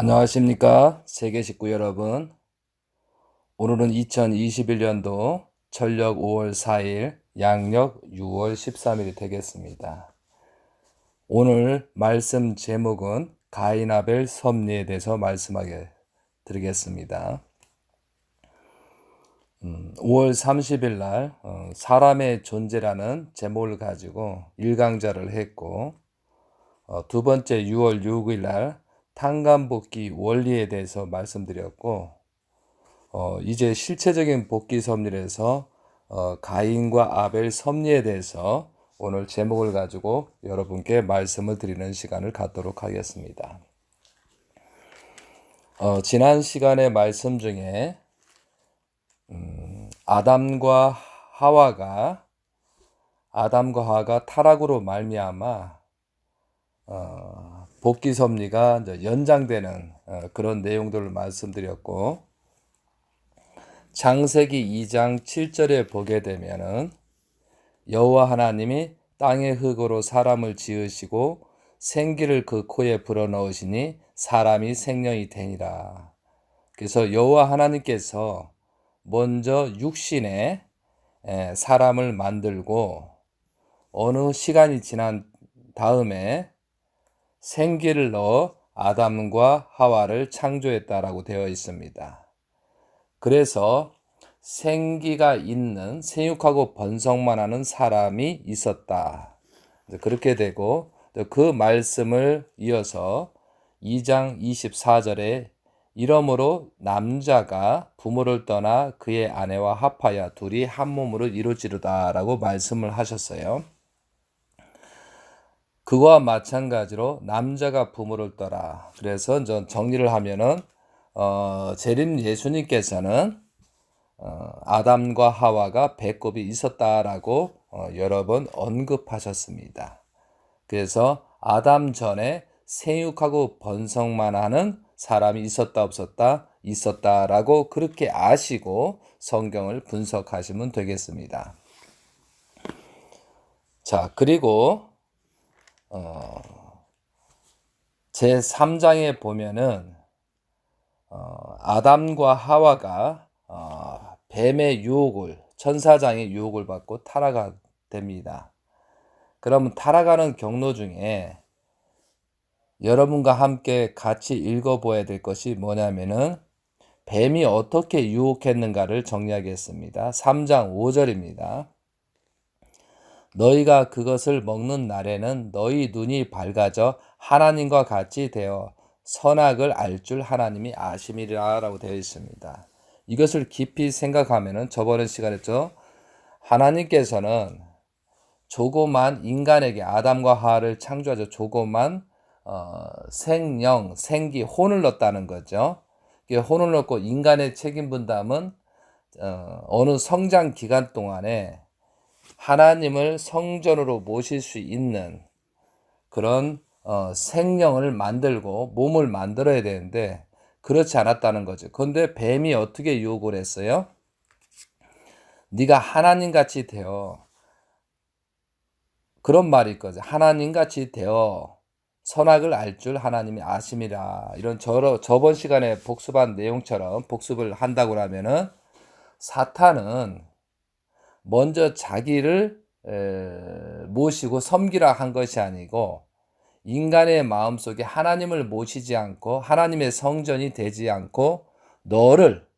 안녕하십니까 세계 식구 여러분. 오늘은 2021년도 철력 5월 4일 양력 6월 13일이 되겠습니다. 오늘 말씀 제목은 가인 아벨 섭리에 대해서 말씀하게 드리겠습니다. 5월 30일 날 사람의 존재라는 제목을 가지고 일강좌를 했고, 두 번째 6월 6일 날 탄감복귀 원리에 대해서 말씀드렸고, 이제 실체적인 복귀 섭리에서 가인과 아벨 섭리에 대해서 오늘 제목을 가지고 여러분께 말씀을 드리는 시간을 갖도록 하겠습니다. 지난 시간의 말씀 중에 아담과 하와가 타락으로 말미암아 복귀 섭리가 이제 연장되는 그런 내용들을 말씀드렸고, 창세기 2장 7절에 보게 되면은 여호와 하나님이 땅의 흙으로 사람을 지으시고 생기를 그 코에 불어넣으시니 사람이 생명이 되니라. 그래서 여호와 하나님께서 먼저 육신에 사람을 만들고 어느 시간이 지난 다음에 생기를 넣어 아담과 하와를 창조했다라고 되어 있습니다. 그래서 생기가 있는 생육하고 번성만 하는 사람이 있었다. 그렇게 되고, 그 말씀을 이어서 2장 24절에 이러므로 남자가 부모를 떠나 그의 아내와 합하여 둘이 한 몸으로 이루어지르다 라고 말씀을 하셨어요. 그거와 마찬가지로 남자가 부모를 떠나, 그래서 정리를 하면은 재림 예수님께서는 아담과 하와가 배꼽이 있었다라고 여러 번 언급하셨습니다. 그래서 아담 전에 생육하고 번성만 하는 사람이 있었다 없었다? 있었다라고 그렇게 아시고 성경을 분석하시면 되겠습니다. 자, 그리고 제3장에 보면은 아담과 하와가 뱀의 유혹을, 천사장의 유혹을 받고 타락하게 됩니다. 그러면 타락하는 경로 중에 여러분과 함께 같이 읽어보아야 될 것이 뭐냐면은 뱀이 어떻게 유혹했는가를 정리하겠습니다. 3장 5절입니다. 너희가 그것을 먹는 날에는 너희 눈이 밝아져 하나님과 같이 되어 선악을 알 줄 하나님이 아심이라 라고 되어 있습니다. 이것을 깊이 생각하면은 저번 시간에 하나님께서는 조그만 인간에게 아담과 하와를 창조하셔 조그만 생령, 생기, 혼을 넣었다는 거죠. 혼을 넣고 인간의 책임 분담은 어느 성장 기간 동안에 하나님을 성전으로 모실 수 있는 그런 생명을 만들고 몸을 만들어야 되는데 그렇지 않았다는 거죠. 그런데 뱀이 어떻게 유혹을 했어요? 네가 하나님같이 되어, 그런 말이 있거든요. 하나님같이 되어 선악을 알 줄 하나님이 아심이라. 이런 저번 시간에 복습한 내용처럼 복습을 한다고 하면은 사탄은 먼저 자기를 모시고 섬기라 한 것이 아니고 인간의 마음속에 하나님을 모시지 않고 하나님의 성전이 되지 않고 너를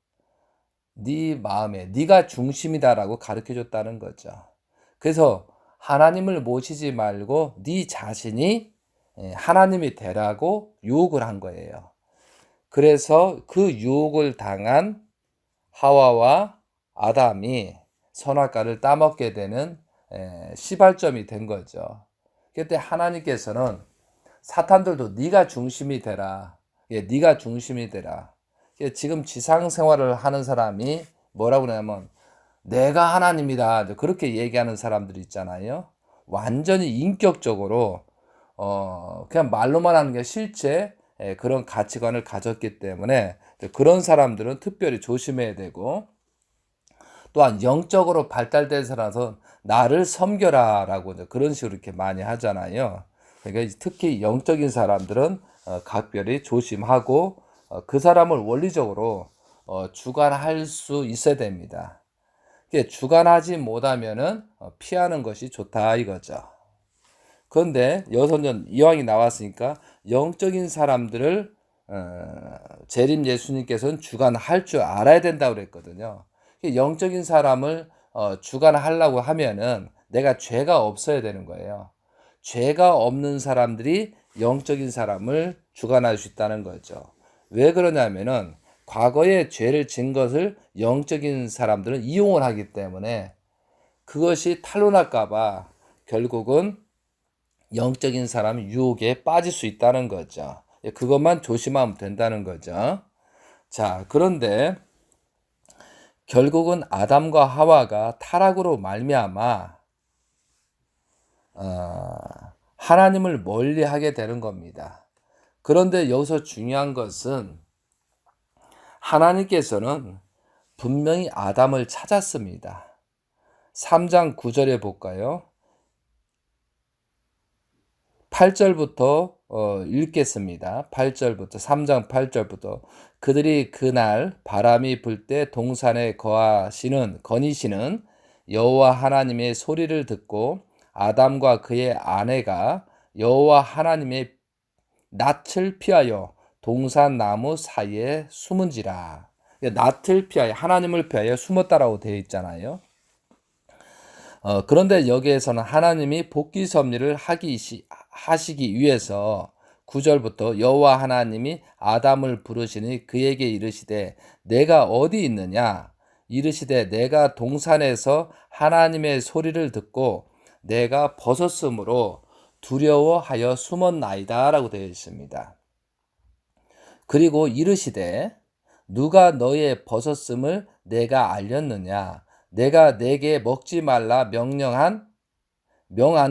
네 마음에 네가 중심이다라고 가르쳐 줬다는 거죠. 그래서 하나님을 모시지 말고 네 자신이 하나님이 되라고 유혹을 한 거예요. 그래서 그 유혹을 당한 하와와 아담이 선악과를 따먹게 되는 시발점이 된 거죠. 그때 하나님께서는 사탄들도 네가 중심이 되라. 네가 중심이 되라. 지금 지상 생활을 하는 사람이 뭐라고 그러냐면 내가 하나님이다. 그렇게 얘기하는 사람들이 있잖아요. 완전히 인격적으로 그냥 말로만 하는 게 실제 그런 가치관을 가졌기 때문에 그런 사람들은 특별히 조심해야 되고, 또한 영적으로 발달된 사람은 나를 섬겨라 라고 그런 식으로 이렇게 많이 하잖아요. 그러니까 특히 영적인 사람들은 각별히 조심하고 그 사람을 원리적으로 주관할 수 있어야 됩니다. 주관하지 못하면은 피하는 것이 좋다 이거죠. 그런데 여선전 이왕이 나왔으니까 영적인 사람들을 재림 예수님께서는 주관할 줄 알아야 된다고 그랬거든요. 영적인 사람을 주관하려고 하면은 내가 죄가 없어야 되는 거예요. 죄가 없는 사람들이 영적인 사람을 주관할 수 있다는 거죠. 왜 그러냐면은 과거에 죄를 진 것을 영적인 사람들은 이용을 하기 때문에 그것이 탄로날까 봐 결국은 영적인 사람이 유혹에 빠질 수 있다는 거죠. 그것만 조심하면 된다는 거죠. 자, 그런데 결국은 아담과 하와가 타락으로 말미암아 하나님을 멀리하게 되는 겁니다. 그런데 여기서 중요한 것은 하나님께서는 분명히 아담을 찾았습니다. 3장 9절에 볼까요? 8절부터 읽겠습니다. 8절부터 3장 8절부터 그들이 그날 바람이 불 때 동산에 거니시는 여호와 하나님의 소리를 듣고 아담과 그의 아내가 여호와 하나님의 낯을 피하여 동산 나무 사이에 숨은지라. 낯을 피하여 하나님을 피하여 숨었다라고 되어 있잖아요. 그런데 여기에서는 하나님이 복귀 섭리를 하시기 위해서 9절부터 여호와 하나님이 아담을 부르시니 그에게 이르시되 내가 어디 있느냐 이르시되 내가 동산에서 하나님의 소리를 듣고 내가 벗었으므로 두려워하여 숨었나이다 라고 되어 있습니다. 그리고 이르시되 누가 너의 벗었음을 내가 알렸느냐 내가 내게 먹지 말라 명한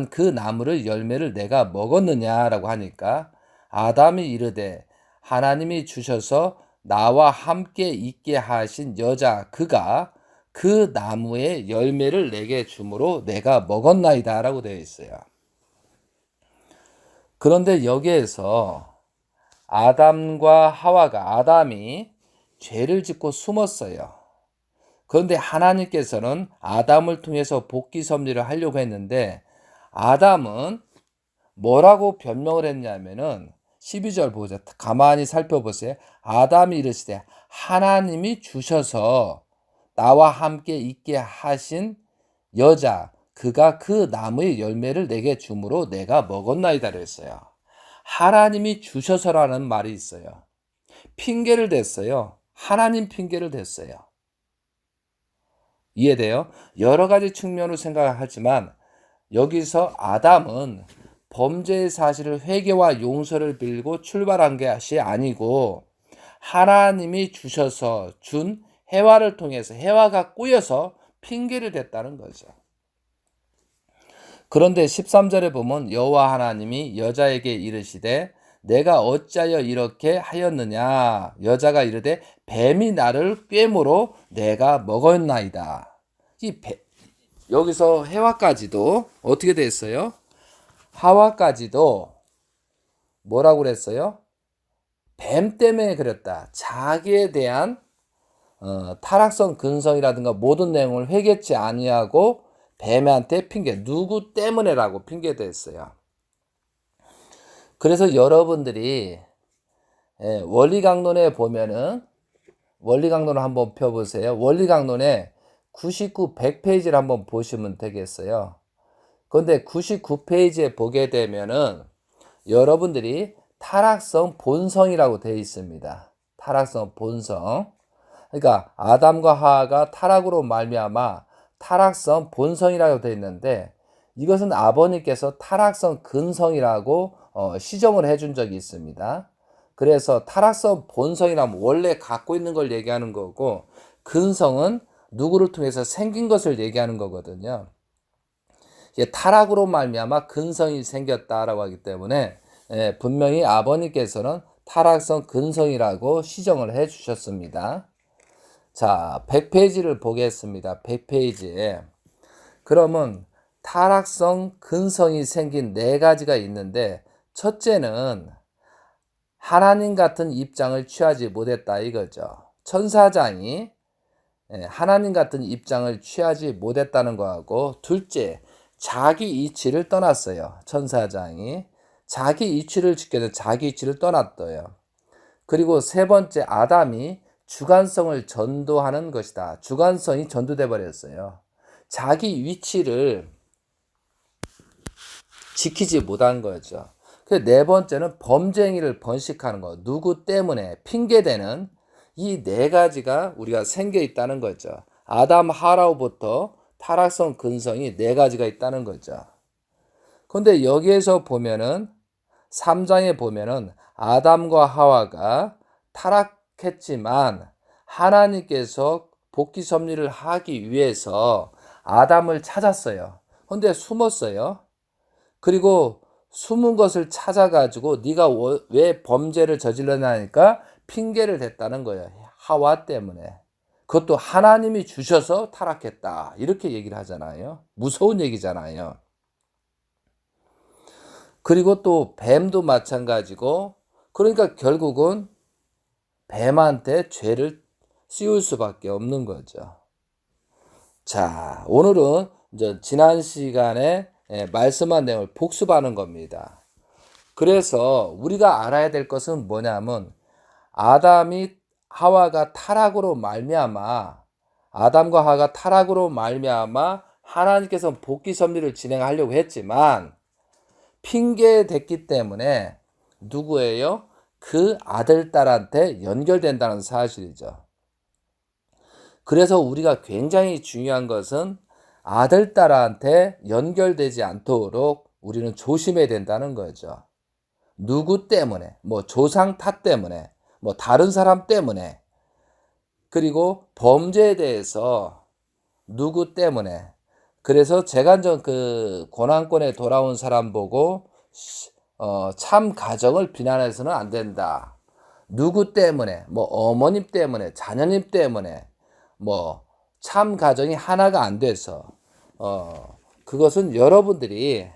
그 나무를 열매를 내가 먹었느냐라고 하니까 아담이 이르되 하나님이 주셔서 나와 함께 있게 하신 여자 그가 그 나무의 열매를 내게 주므로 내가 먹었나이다라고 되어 있어요. 그런데 여기에서 아담과 하와가 아담이 죄를 짓고 숨었어요. 그런데 하나님께서는 아담을 통해서 복귀 섭리를 하려고 했는데 아담은 뭐라고 변명을 했냐면은 12절 보자. 가만히 살펴보세요. 아담이 이르시되 하나님이 주셔서 나와 함께 있게 하신 여자 그가 그 나무의 열매를 내게 주므로 내가 먹었나이다 그랬어요. 하나님이 주셔서라는 말이 있어요. 핑계를 댔어요. 하나님 핑계를 댔어요. 이해돼요? 여러 가지 측면으로 생각하지만 여기서 아담은 범죄의 사실을 회개와 용서를 빌고 출발한 것이 아니고 하나님이 주셔서 준 해와를 통해서 해와가 꼬여서 핑계를 댔다는 거죠. 그런데 13절에 보면 여호와 하나님이 여자에게 이르시되 내가 어찌하여 이렇게 하였느냐 여자가 이르되 뱀이 나를 꿰므로 내가 먹었나이다. 여기서 해와까지도 어떻게 됐어요? 하와까지도 뭐라고 그랬어요? 뱀 때문에 그랬다. 자기에 대한 타락성 근성이라든가 모든 내용을 회개치 아니하고 뱀한테 핑계 누구 때문에라고 핑계댔어요. 그래서 여러분들이 원리강론에 보면은 원리강론을 한번 펴보세요. 원리강론에 99, 100페이지를 한번 보시면 되겠어요. 그런데 99페이지에 보게 되면은 여러분들이 타락성 본성이라고 되어 있습니다. 타락성 본성. 그러니까 아담과 하와가 타락으로 말미암아 타락성 본성이라고 되어 있는데 이것은 아버님께서 타락성 근성이라고 시정을 해준 적이 있습니다. 그래서 타락성 본성이라면 원래 갖고 있는 걸 얘기하는 거고 근성은 누구를 통해서 생긴 것을 얘기하는 거거든요. 타락으로 말미암아 근성이 생겼다라고 하기 때문에 분명히 아버님께서는 타락성 근성이라고 시정을 해 주셨습니다. 자, 100페이지를 보겠습니다. 100페이지에 그러면 타락성 근성이 생긴 네 가지가 있는데 첫째는 하나님 같은 입장을 취하지 못했다 이거죠. 천사장이 하나님 같은 입장을 취하지 못했다는 거하고, 둘째, 자기 이치를 떠났어요. 천사장이 자기 이치를 지켜서 자기 이치를 떠났어요. 그리고 세 번째, 아담이 주관성을 전도하는 것이다. 주관성이 전도돼 버렸어요. 자기 위치를 지키지 못한 거죠. 그 네 번째는 범죄 행위를 번식하는 것. 누구 때문에 핑계대는 이 네 가지가 우리가 생겨 있다는 거죠. 아담 하라부터 타락성 근성이 네 가지가 있다는 거죠. 그런데 여기에서 보면은 3장에 보면은 아담과 하와가 타락했지만 하나님께서 복귀 섭리를 하기 위해서 아담을 찾았어요. 그런데 숨었어요. 그리고 숨은 것을 찾아가지고 네가 왜 범죄를 저질렀냐니까 핑계를 댔다는 거예요. 하와 때문에. 그것도 하나님이 주셔서 타락했다. 이렇게 얘기를 하잖아요. 무서운 얘기잖아요. 그리고 또 뱀도 마찬가지고, 그러니까 결국은 뱀한테 죄를 씌울 수밖에 없는 거죠. 자, 오늘은 이제 지난 시간에 말씀한 내용을 복습하는 겁니다. 그래서 우리가 알아야 될 것은 뭐냐면, 아담과 하와가 타락으로 말미암아 하나님께서 복귀 섭리를 진행하려고 했지만 핑계댔기 때문에 누구예요? 그 아들, 딸한테 연결된다는 사실이죠. 그래서 우리가 굉장히 중요한 것은 아들, 딸한테 연결되지 않도록 우리는 조심해야 된다는 거죠. 누구 때문에, 뭐 조상 탓 때문에, 뭐 다른 사람 때문에, 그리고 범죄에 대해서 누구 때문에. 그래서 제가 그 고난권에 돌아온 사람 보고 참 가정을 비난해서는 안 된다. 누구 때문에, 뭐 어머님 때문에, 자녀님 때문에, 뭐 참 가정이 하나가 안 돼서, 그것은 여러분들이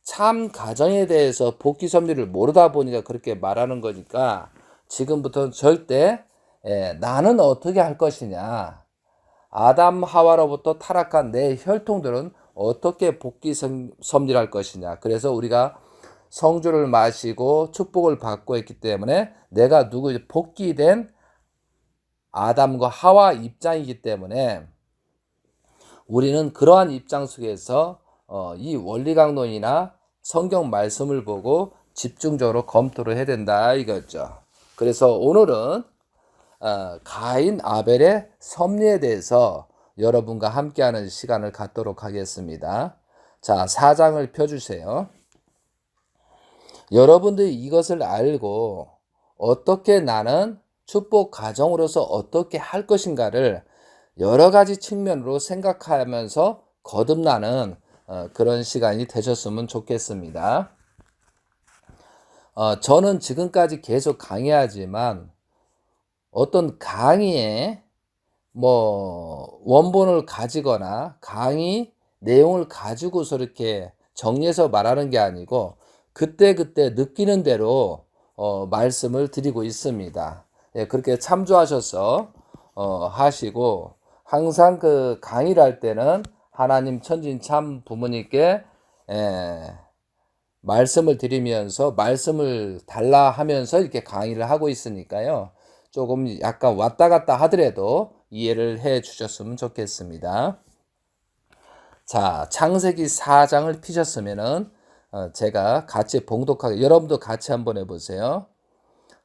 참 가정에 대해서 복귀 섭리를 모르다 보니까 그렇게 말하는 거니까, 지금부터는 절대 나는 어떻게 할 것이냐, 아담 하와로부터 타락한 내 혈통들은 어떻게 복귀 섭리를 할 것이냐. 그래서 우리가 성주를 마시고 축복을 받고 했기 때문에 내가 복귀된 아담과 하와 입장이기 때문에 우리는 그러한 입장 속에서 이 원리강론이나 성경 말씀을 보고 집중적으로 검토를 해야 된다 이거죠. 그래서 오늘은 가인 아벨의 섭리에 대해서 여러분과 함께하는 시간을 갖도록 하겠습니다. 자, 4장을 펴주세요. 여러분들이 이것을 알고 어떻게 나는 축복 가정으로서 어떻게 할 것인가를 여러 가지 측면으로 생각하면서 거듭나는 그런 시간이 되셨으면 좋겠습니다. 저는 지금까지 계속 강의하지만 어떤 강의에 뭐 원본을 가지거나 강의 내용을 가지고서 이렇게 정리해서 말하는 게 아니고 그때그때 느끼는 대로 말씀을 드리고 있습니다. 예, 그렇게 참조하셔서 하시고, 항상 그 강의를 할 때는 하나님 천진 참 부모님께 말씀을 드리면서 말씀을 달라 하면서 이렇게 강의를 하고 있으니까요. 조금 약간 왔다 갔다 하더라도 이해를 해 주셨으면 좋겠습니다. 자, 창세기 4장을 피셨으면은 제가 같이 봉독하게, 여러분도 같이 한번 해보세요.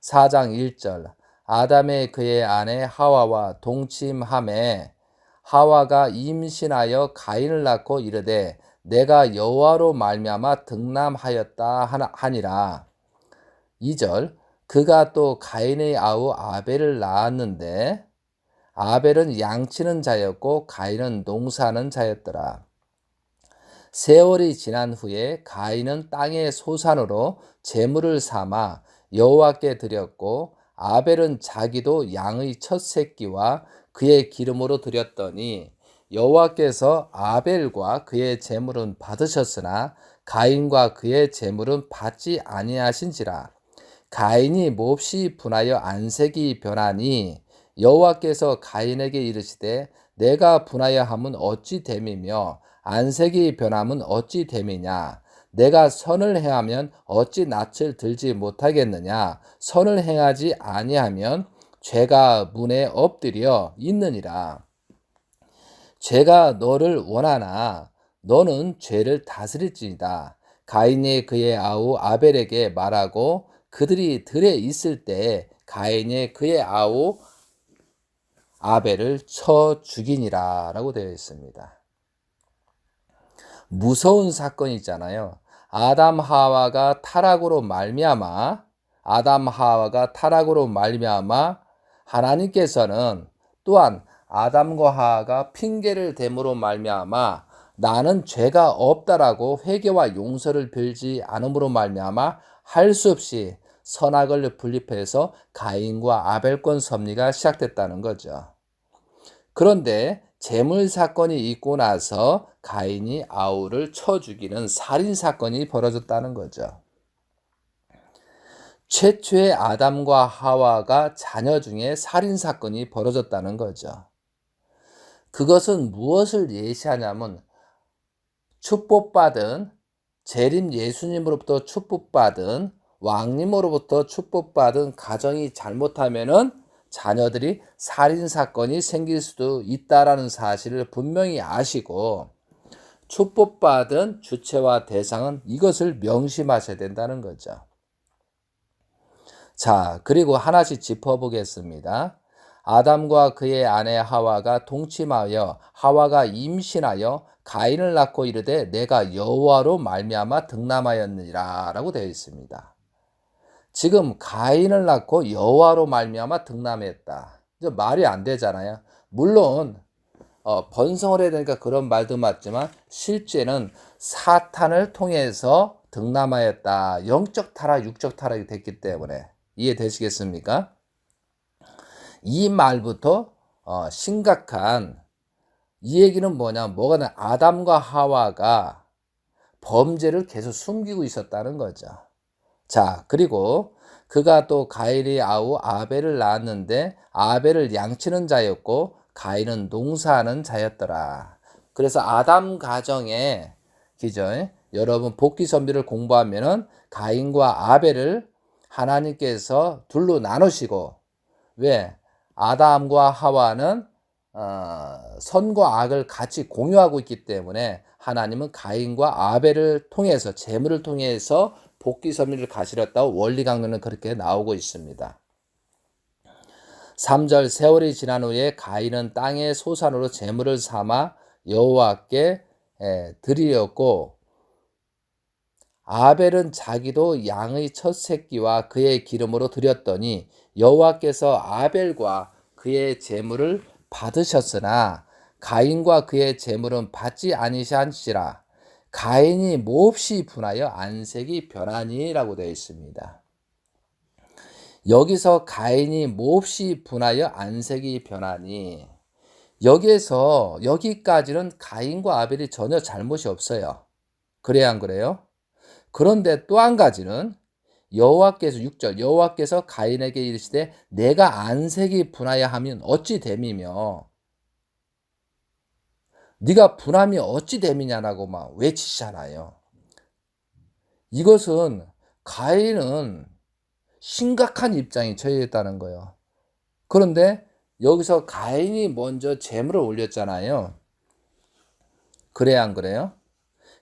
4장 1절. 아담의 그의 아내 하와와 동침함에 하와가 임신하여 가인을 낳고 이르되 내가 여호와로 말미암아 등남하였다 하니라. 2절. 그가 또 가인의 아우 아벨을 낳았는데 아벨은 양치는 자였고 가인은 농사하는 자였더라. 세월이 지난 후에 가인은 땅의 소산으로 제물을 삼아 여호와께 드렸고 아벨은 자기도 양의 첫 새끼와 그의 기름으로 드렸더니 여호와께서 아벨과 그의 제물은 받으셨으나 가인과 그의 제물은 받지 아니하신지라. 가인이 몹시 분하여 안색이 변하니 여호와께서 가인에게 이르시되 내가 분하여 함은 어찌 됨이며 안색이 변함은 어찌 됨이냐 내가 선을 행하면 어찌 낯을 들지 못하겠느냐 선을 행하지 아니하면 죄가 문에 엎드려 있느니라. 죄가 너를 원하나 너는 죄를 다스릴지니라. 가인이 그의 아우 아벨에게 말하고 그들이 들에 있을 때 가인이 그의 아우 아벨을 쳐 죽이니라 라고 되어 있습니다. 무서운 사건이 있잖아요. 아담 하와가 타락으로 말미암아 하나님께서는 또한 아담과 하와가 핑계를 댐으로 말미암아 나는 죄가 없다라고 회개와 용서를 빌지 않음으로 말미암아 할 수 없이 선악을 분립해서 가인과 아벨권 섭리가 시작됐다는 거죠. 그런데 재물 사건이 있고 나서 가인이 아우를 쳐 죽이는 살인 사건이 벌어졌다는 거죠. 최초의 아담과 하와가 자녀 중에 살인 사건이 벌어졌다는 거죠. 그것은 무엇을 예시하냐면 축복받은 재림 예수님으로부터 축복받은 왕님으로부터 축복받은 가정이 잘못하면은 자녀들이 살인 사건이 생길 수도 있다라는 사실을 분명히 아시고 축복받은 주체와 대상은 이것을 명심하셔야 된다는 거죠. 자, 그리고 하나씩 짚어보겠습니다. 아담과 그의 아내 하와가 동침하여 하와가 임신하여 가인을 낳고 이르되 내가 여호와로 말미암아 득남하였느니라 라고 되어 있습니다. 지금 가인을 낳고 여호와로 말미암아 득남했다. 이제 말이 안 되잖아요. 물론 번성을 해야 되니까 그런 말도 맞지만 실제는 사탄을 통해서 득남하였다. 영적 타락, 육적 타락이 됐기 때문에 이해되시겠습니까? 이 말부터 심각한 이 얘기는 뭐가 아담과 하와가 범죄를 계속 숨기고 있었다는 거죠. 자, 그리고 그가 또 가인의 아우 아벨을 낳았는데 아벨을 양치는 자였고 가인은 농사하는 자였더라. 그래서 아담 가정의 기죠. 여러분 복귀 선비를 공부하면은 가인과 아벨을 하나님께서 둘로 나누시고 왜 아담과 하와는 선과 악을 같이 공유하고 있기 때문에 하나님은 가인과 아벨을 통해서 제물을 통해서 복귀 섭리를 가시렸다고 원리 강론은 그렇게 나오고 있습니다. 3절 세월이 지난 후에 가인은 땅의 소산으로 제물을 삼아 여호와께 드리었고 아벨은 자기도 양의 첫 새끼와 그의 기름으로 드렸더니 여호와께서 아벨과 그의 제물을 받으셨으나 가인과 그의 제물은 받지 아니하신지라. 가인이 몹시 분하여 안색이 변하니라고 되어 있습니다. 여기서 가인이 몹시 분하여 안색이 변하니 여기까지는 가인과 아벨이 전혀 잘못이 없어요. 그래야 안 그래요? 그런데 또 한 가지는 여호와께서 6절 여호와께서 가인에게 이르시되 내가 안색이 분하여 하면 어찌 됨이며 네가 분함이 어찌 됨이냐라고 막 외치잖아요. 이것은 가인은 심각한 입장에 처해 있다는 거예요. 그런데 여기서 가인이 먼저 제물을 올렸잖아요. 그래야 안 그래요?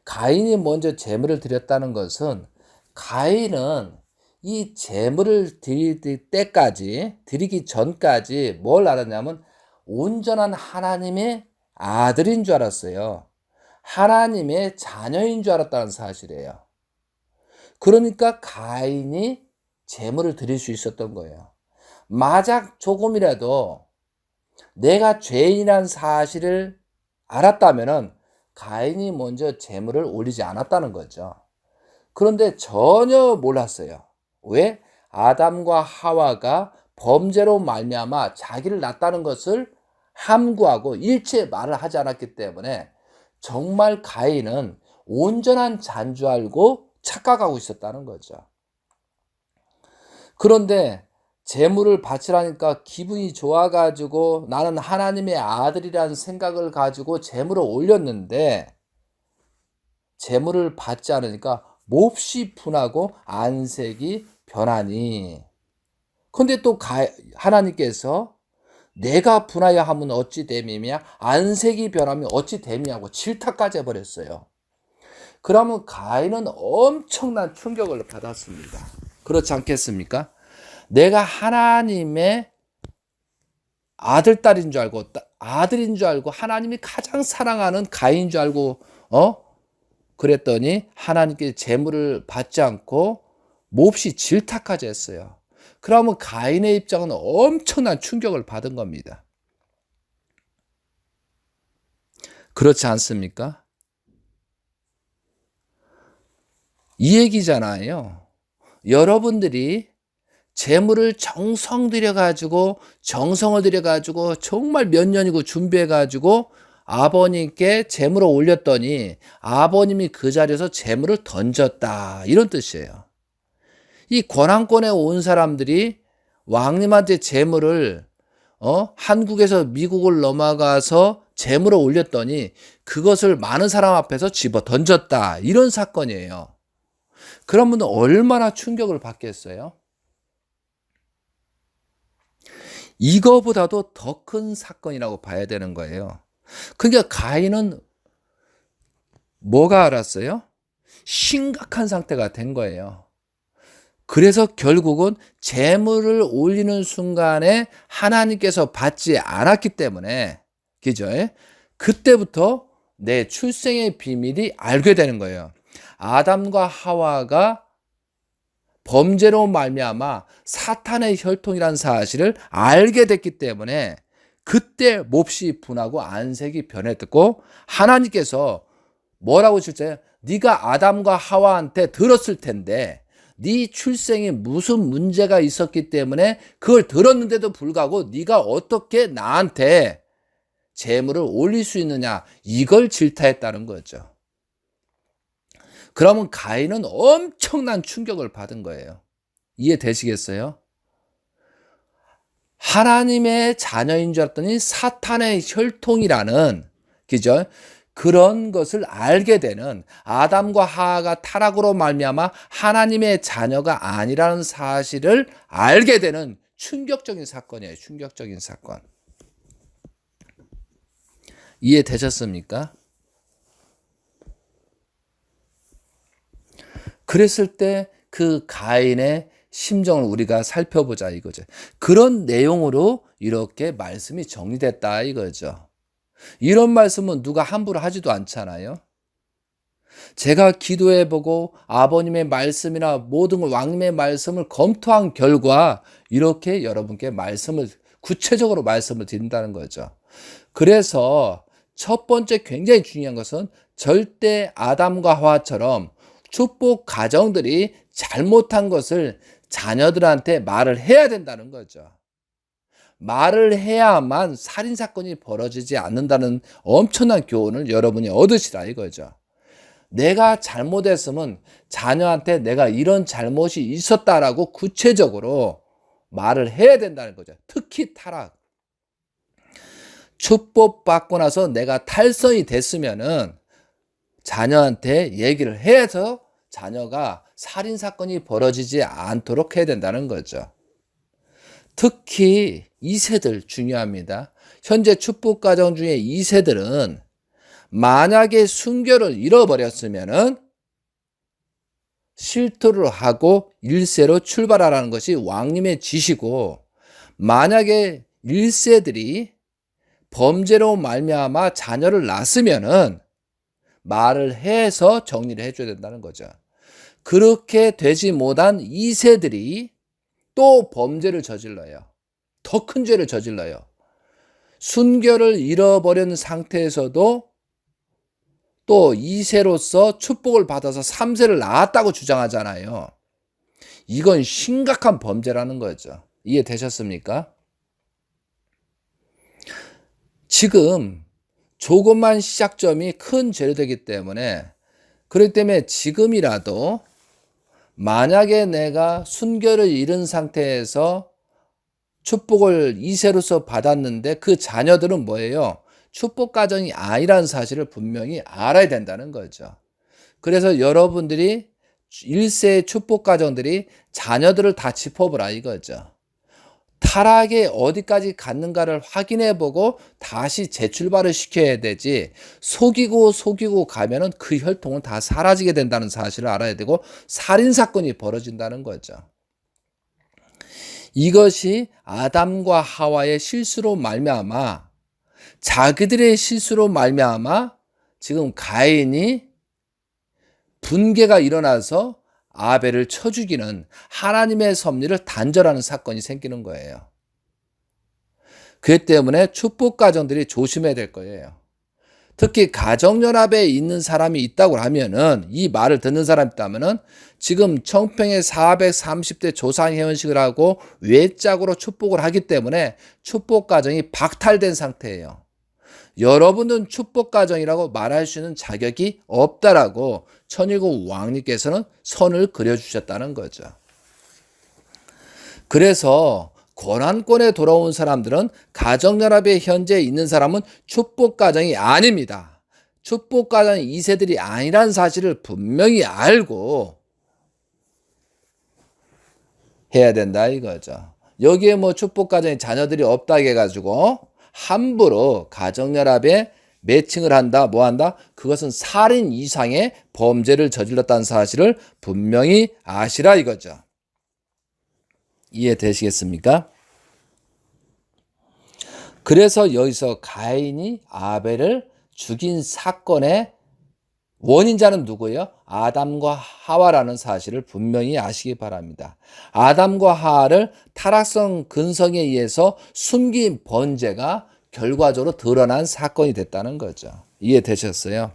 가인이 먼저 제물을 드렸다는 것은 가인은 이 제물을 드리기 전까지 뭘 알았냐면 온전한 하나님의 아들인 줄 알았어요. 하나님의 자녀인 줄 알았다는 사실이에요. 그러니까 가인이 제물을 드릴 수 있었던 거예요. 만약 조금이라도 내가 죄인이라는 사실을 알았다면은 가인이 먼저 제물을 올리지 않았다는 거죠. 그런데 전혀 몰랐어요. 왜? 아담과 하와가 범죄로 말미암아 자기를 낳았다는 것을 함구하고 일체 말을 하지 않았기 때문에 정말 가인은 온전한 자인 줄 알고 착각하고 있었다는 거죠. 그런데 재물을 바치라니까 기분이 좋아가지고 나는 하나님의 아들이라는 생각을 가지고 재물을 올렸는데 재물을 받지 않으니까 몹시 분하고 안색이 변하니. 근데 또 하나님께서 내가 분하여 하면 어찌 됨이냐 안색이 변하면 어찌 됨이냐고 질타까지 해버렸어요. 그러면 가인은 엄청난 충격을 받았습니다. 그렇지 않겠습니까? 내가 하나님의 아들인 줄 알고 하나님이 가장 사랑하는 가인인 줄 알고 그랬더니 하나님께 재물을 받지 않고 몹시 질타까지 했어요. 그러면 가인의 입장은 엄청난 충격을 받은 겁니다. 그렇지 않습니까? 이 얘기잖아요. 여러분들이 재물을 정성을 들여가지고 정말 몇 년이고 준비해가지고 아버님께 재물을 올렸더니 아버님이 그 자리에서 재물을 던졌다. 이런 뜻이에요. 이 권한권에 온 사람들이 왕님한테 재물을 한국에서 미국을 넘어가서 재물을 올렸더니 그것을 많은 사람 앞에서 집어 던졌다. 이런 사건이에요. 그러면 얼마나 충격을 받겠어요? 이거보다도 더 큰 사건이라고 봐야 되는 거예요. 그러니까 가인은 뭐가 알았어요? 심각한 상태가 된 거예요. 그래서 결국은 재물을 올리는 순간에 하나님께서 받지 않았기 때문에, 그죠? 그때부터 내 출생의 비밀이 알게 되는 거예요. 아담과 하와가 범죄로 말미암아 사탄의 혈통이라는 사실을 알게 됐기 때문에 그때 몹시 분하고 안색이 변했고 하나님께서 뭐라고 주셨어요? 네가 아담과 하와한테 들었을 텐데 네 출생에 무슨 문제가 있었기 때문에 그걸 들었는데도 불구하고 네가 어떻게 나한테 재물을 올릴 수 있느냐, 이걸 질타했다는 거죠. 그러면 가인은 엄청난 충격을 받은 거예요. 이해되시겠어요? 하나님의 자녀인 줄 알았더니 사탄의 혈통이라는, 그죠? 그런 것을 알게 되는, 아담과 하와가 타락으로 말미암아 하나님의 자녀가 아니라는 사실을 알게 되는 충격적인 사건이에요. 충격적인 사건. 이해되셨습니까? 그랬을 때 그 가인의 심정을 우리가 살펴보자 이거죠. 그런 내용으로 이렇게 말씀이 정리됐다 이거죠. 이런 말씀은 누가 함부로 하지도 않잖아요. 제가 기도해보고 아버님의 말씀이나 모든 왕님의 말씀을 검토한 결과 이렇게 여러분께 구체적으로 말씀을 드린다는 거죠. 그래서 첫 번째 굉장히 중요한 것은 절대 아담과 하와처럼 축복 가정들이 잘못한 것을 자녀들한테 말을 해야 된다는 거죠. 말을 해야만 살인사건이 벌어지지 않는다는 엄청난 교훈을 여러분이 얻으시라 이거죠. 내가 잘못했으면 자녀한테 내가 이런 잘못이 있었다라고 구체적으로 말을 해야 된다는 거죠. 특히 타락. 축복받고 나서 내가 탈선이 됐으면은 자녀한테 얘기를 해서 자녀가 살인사건이 벌어지지 않도록 해야 된다는 거죠. 특히 2세들 중요합니다. 현재 축복가정 중에 2세들은 만약에 순결을 잃어버렸으면은 실토를 하고 1세로 출발하라는 것이 왕님의 지시고, 만약에 1세들이 범죄로 말미암아 자녀를 낳았으면은 말을 해서 정리를 해줘야 된다는 거죠. 그렇게 되지 못한 2세들이 또 범죄를 저질러요. 더 큰 죄를 저질러요. 순결을 잃어버린 상태에서도 또 2세로서 축복을 받아서 3세를 낳았다고 주장하잖아요. 이건 심각한 범죄라는 거죠. 이해되셨습니까? 지금 조금만 시작점이 큰 죄로 되기 때문에, 그렇기 때문에 지금이라도 만약에 내가 순결을 잃은 상태에서 축복을 2세로서 받았는데 그 자녀들은 뭐예요? 축복 가정이 아니라는 사실을 분명히 알아야 된다는 거죠. 그래서 여러분들이 1세의 축복 가정들이 자녀들을 다 짚어보라 이거죠. 타락이 어디까지 갔는가를 확인해 보고 다시 재출발을 시켜야 되지, 속이고 가면은 그 혈통은 다 사라지게 된다는 사실을 알아야 되고 살인사건이 벌어진다는 거죠. 이것이 아담과 하와의 실수로 말미암아, 자기들의 실수로 말미암아 지금 가인이 분개가 일어나서 아벨을 쳐 죽이는, 하나님의 섭리를 단절하는 사건이 생기는 거예요. 그렇기 때문에 축복 가정들이 조심해야 될 거예요. 특히 가정연합에 있는 사람이 있다고 하면은, 이 말을 듣는 사람이 있다면은 지금 청평의 430대 조상회원식을 하고 외짝으로 축복을 하기 때문에 축복 가정이 박탈된 상태예요. 여러분은 축복 가정이라고 말할 수 있는 자격이 없다라고 천일국 왕님께서는 선을 그려주셨다는 거죠. 그래서 고난권에 돌아온 사람들은, 가정연합에 현재 있는 사람은 축복 가정이 아닙니다. 축복 가정이 2세들이 아니라는 사실을 분명히 알고 해야 된다 이거죠. 여기에 뭐 축복 가정에 자녀들이 없다 해가지고 함부로 가정연합에 매칭을 한다, 뭐 한다? 그것은 살인 이상의 범죄를 저질렀다는 사실을 분명히 아시라 이거죠. 이해되시겠습니까? 그래서 여기서 가인이 아벨을 죽인 사건의 원인자는 누구예요? 아담과 하와라는 사실을 분명히 아시기 바랍니다. 아담과 하와를 타락성 근성에 의해서 숨긴 번제가 결과적으로 드러난 사건이 됐다는 거죠. 이해되셨어요?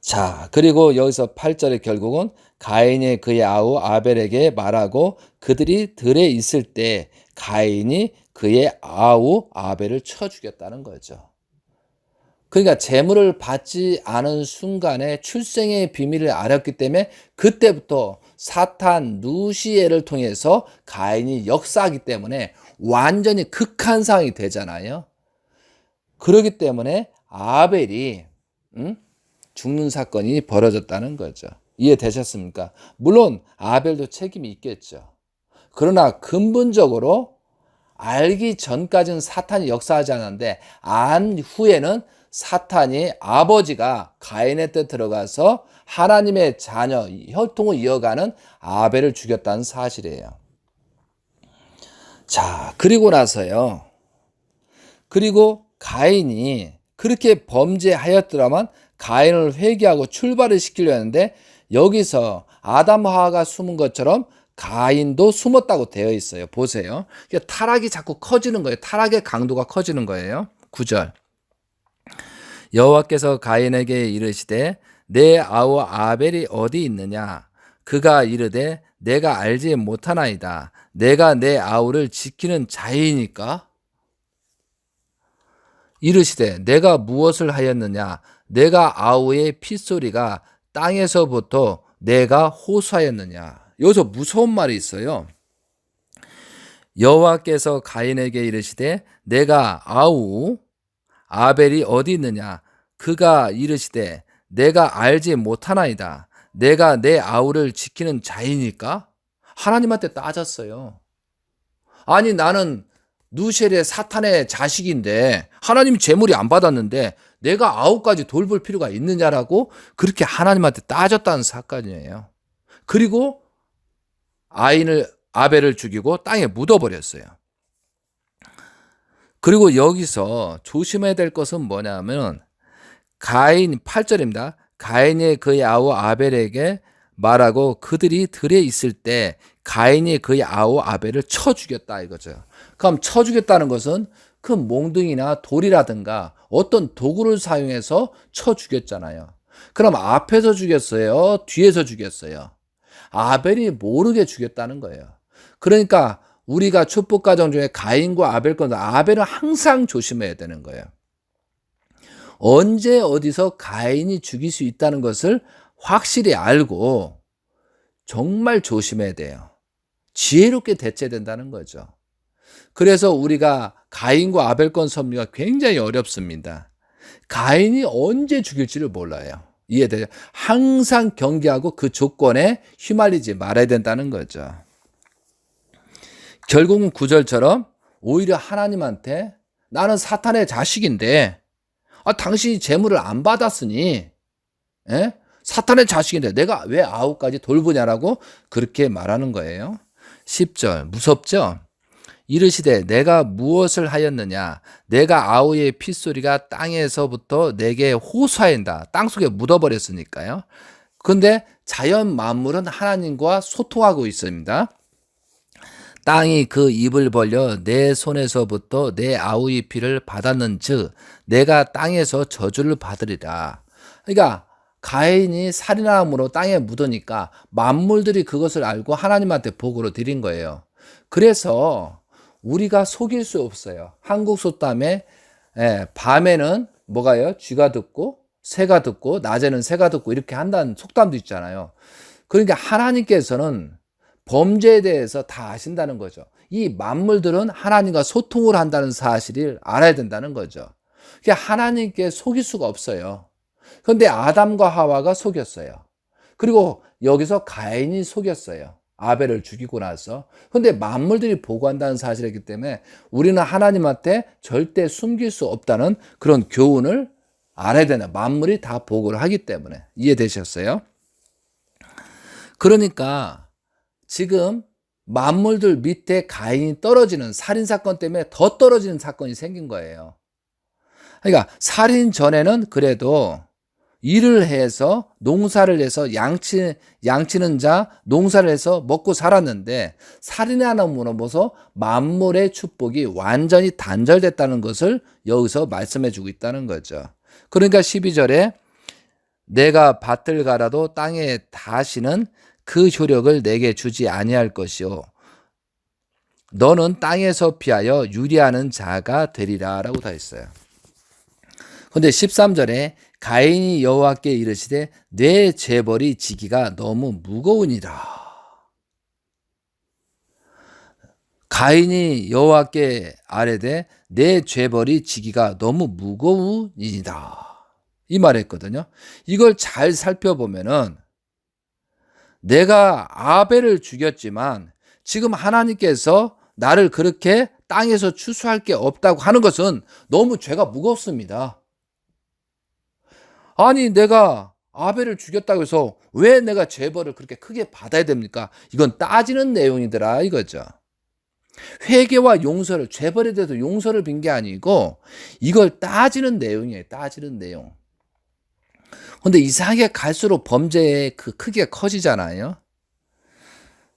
자, 그리고 여기서 8절에 결국은 가인이 그의 아우 아벨에게 말하고 그들이 들에 있을 때 가인이 그의 아우 아벨을 쳐 죽였다는 거죠. 그러니까 재물을 받지 않은 순간에 출생의 비밀을 알았기 때문에 그때부터 사탄 누시엘을 통해서 가인이 역사하기 때문에 완전히 극한 상황이 되잖아요. 그렇기 때문에 아벨이 죽는 사건이 벌어졌다는 거죠. 이해되셨습니까? 물론 아벨도 책임이 있겠죠. 그러나 근본적으로 알기 전까지는 사탄이 역사하지 않았는데 안 후에는 사탄이, 아버지가 가인의 때 들어가서 하나님의 자녀, 혈통을 이어가는 아벨을 죽였다는 사실이에요. 자, 그리고 나서요. 그리고 가인이 그렇게 범죄하였더라만 가인을 회개하고 출발을 시키려 했는데, 여기서 아담 하와가 숨은 것처럼 가인도 숨었다고 되어 있어요. 보세요. 타락이 자꾸 커지는 거예요. 타락의 강도가 커지는 거예요. 9절. 여호와께서 가인에게 이르시되 내 아우 아벨이 어디 있느냐? 그가 이르되 내가 알지 못하나이다. 내가 내 아우를 지키는 자이니까. 이르시되 내가 무엇을 하였느냐? 내가 아우의 핏소리가 땅에서부터 내가 호소하였느냐? 여기서 무서운 말이 있어요. 여호와께서 가인에게 이르시되 내가 아우 아벨이 어디 있느냐? 그가 이르시되 내가 알지 못하나이다. 내가 내 아우를 지키는 자이니까. 하나님한테 따졌어요. 아니 나는 누셀의 사탄의 자식인데 하나님 재물이 안 받았는데 내가 아우까지 돌볼 필요가 있느냐라고 그렇게 하나님한테 따졌다는 사건이에요. 그리고 아벨을 죽이고 땅에 묻어버렸어요. 그리고 여기서 조심해야 될 것은 뭐냐면 가인 8절입니다. 가인이 그의 아우 아벨에게 말하고 그들이 들에 있을 때 가인이 그의 아우 아벨을 쳐 죽였다 이거죠. 그럼 쳐 죽였다는 것은 그 몽둥이나 돌이라든가 어떤 도구를 사용해서 쳐 죽였잖아요. 그럼 앞에서 죽였어요? 뒤에서 죽였어요? 아벨이 모르게 죽였다는 거예요. 그러니까 우리가 축복 가정 중에 가인과 아벨 건데 아벨은 항상 조심해야 되는 거예요. 언제 어디서 가인이 죽일 수 있다는 것을 확실히 알고 정말 조심해야 돼요. 지혜롭게 대처해야 된다는 거죠. 그래서 우리가 가인과 아벨 건 섭리가 굉장히 어렵습니다. 가인이 언제 죽일지를 몰라요. 이해돼요? 항상 경계하고 그 조건에 휘말리지 말아야 된다는 거죠. 결국은 구절처럼 오히려 하나님한테 나는 사탄의 자식인데 당신이 재물을 안 받았으니 사탄의 자식인데 내가 왜 아우까지 돌보냐라고 그렇게 말하는 거예요. 10절 무섭죠? 이르시되 내가 무엇을 하였느냐 내가 아우의 핏소리가 땅에서부터 내게 호소하인다. 땅속에 묻어버렸으니까요. 그런데 자연 만물은 하나님과 소통하고 있습니다. 땅이 그 입을 벌려 내 손에서부터 내 아우의 피를 받았는즉 내가 땅에서 저주를 받으리라. 그러니까 가인이 살인함으로 땅에 묻으니까 만물들이 그것을 알고 하나님한테 보고로 드린 거예요. 그래서 우리가 속일 수 없어요. 한국 속담에 밤에는 뭐가요? 쥐가 듣고 새가 듣고 낮에는 새가 듣고 이렇게 한다는 속담도 있잖아요. 그러니까 하나님께서는 범죄에 대해서 다 아신다는 거죠. 이 만물들은 하나님과 소통을 한다는 사실을 알아야 된다는 거죠. 그러니까 하나님께 속일 수가 없어요. 그런데 아담과 하와가 속였어요. 그리고 여기서 가인이 속였어요. 아벨을 죽이고 나서. 그런데 만물들이 보고한다는 사실이기 때문에 우리는 하나님한테 절대 숨길 수 없다는 그런 교훈을 알아야 된다. 만물이 다 보고를 하기 때문에. 이해되셨어요? 그러니까 지금 만물들 밑에 가인이 떨어지는 살인사건 때문에 더 떨어지는 사건이 생긴 거예요. 그러니까 살인 전에는 그래도 일을 해서 농사를 해서 양치는 자 농사를 해서 먹고 살았는데 살인함으로써 만물의 축복이 완전히 단절됐다는 것을 여기서 말씀해 주고 있다는 거죠. 그러니까 12절에 내가 밭을 갈아도 땅에 다시는 그 효력을 내게 주지 아니할 것이요 너는 땅에서 피하여 유리하는 자가 되리라 라고 다 했어요. 그런데 13절에 가인이 여호와께 이르시되 내 죄벌이 지기가 너무 무거우니라. 가인이 여호와께 아뢰되 내 죄벌이 지기가 너무 무거우니라. 이 말했거든요. 이걸 잘 살펴보면은 내가 아벨을 죽였지만 지금 하나님께서 나를 그렇게 땅에서 추수할 게 없다고 하는 것은 너무 죄가 무겁습니다. 아니 내가 아벨을 죽였다고 해서 왜 내가 죄벌을 그렇게 크게 받아야 됩니까? 이건 따지는 내용이더라 이거죠. 회개와 용서를 죄벌에 대해서 용서를 빈 게 아니고 이걸 따지는 내용이에요. 따지는 내용. 그런데 이상하게 갈수록 범죄의 그 크기가 커지잖아요.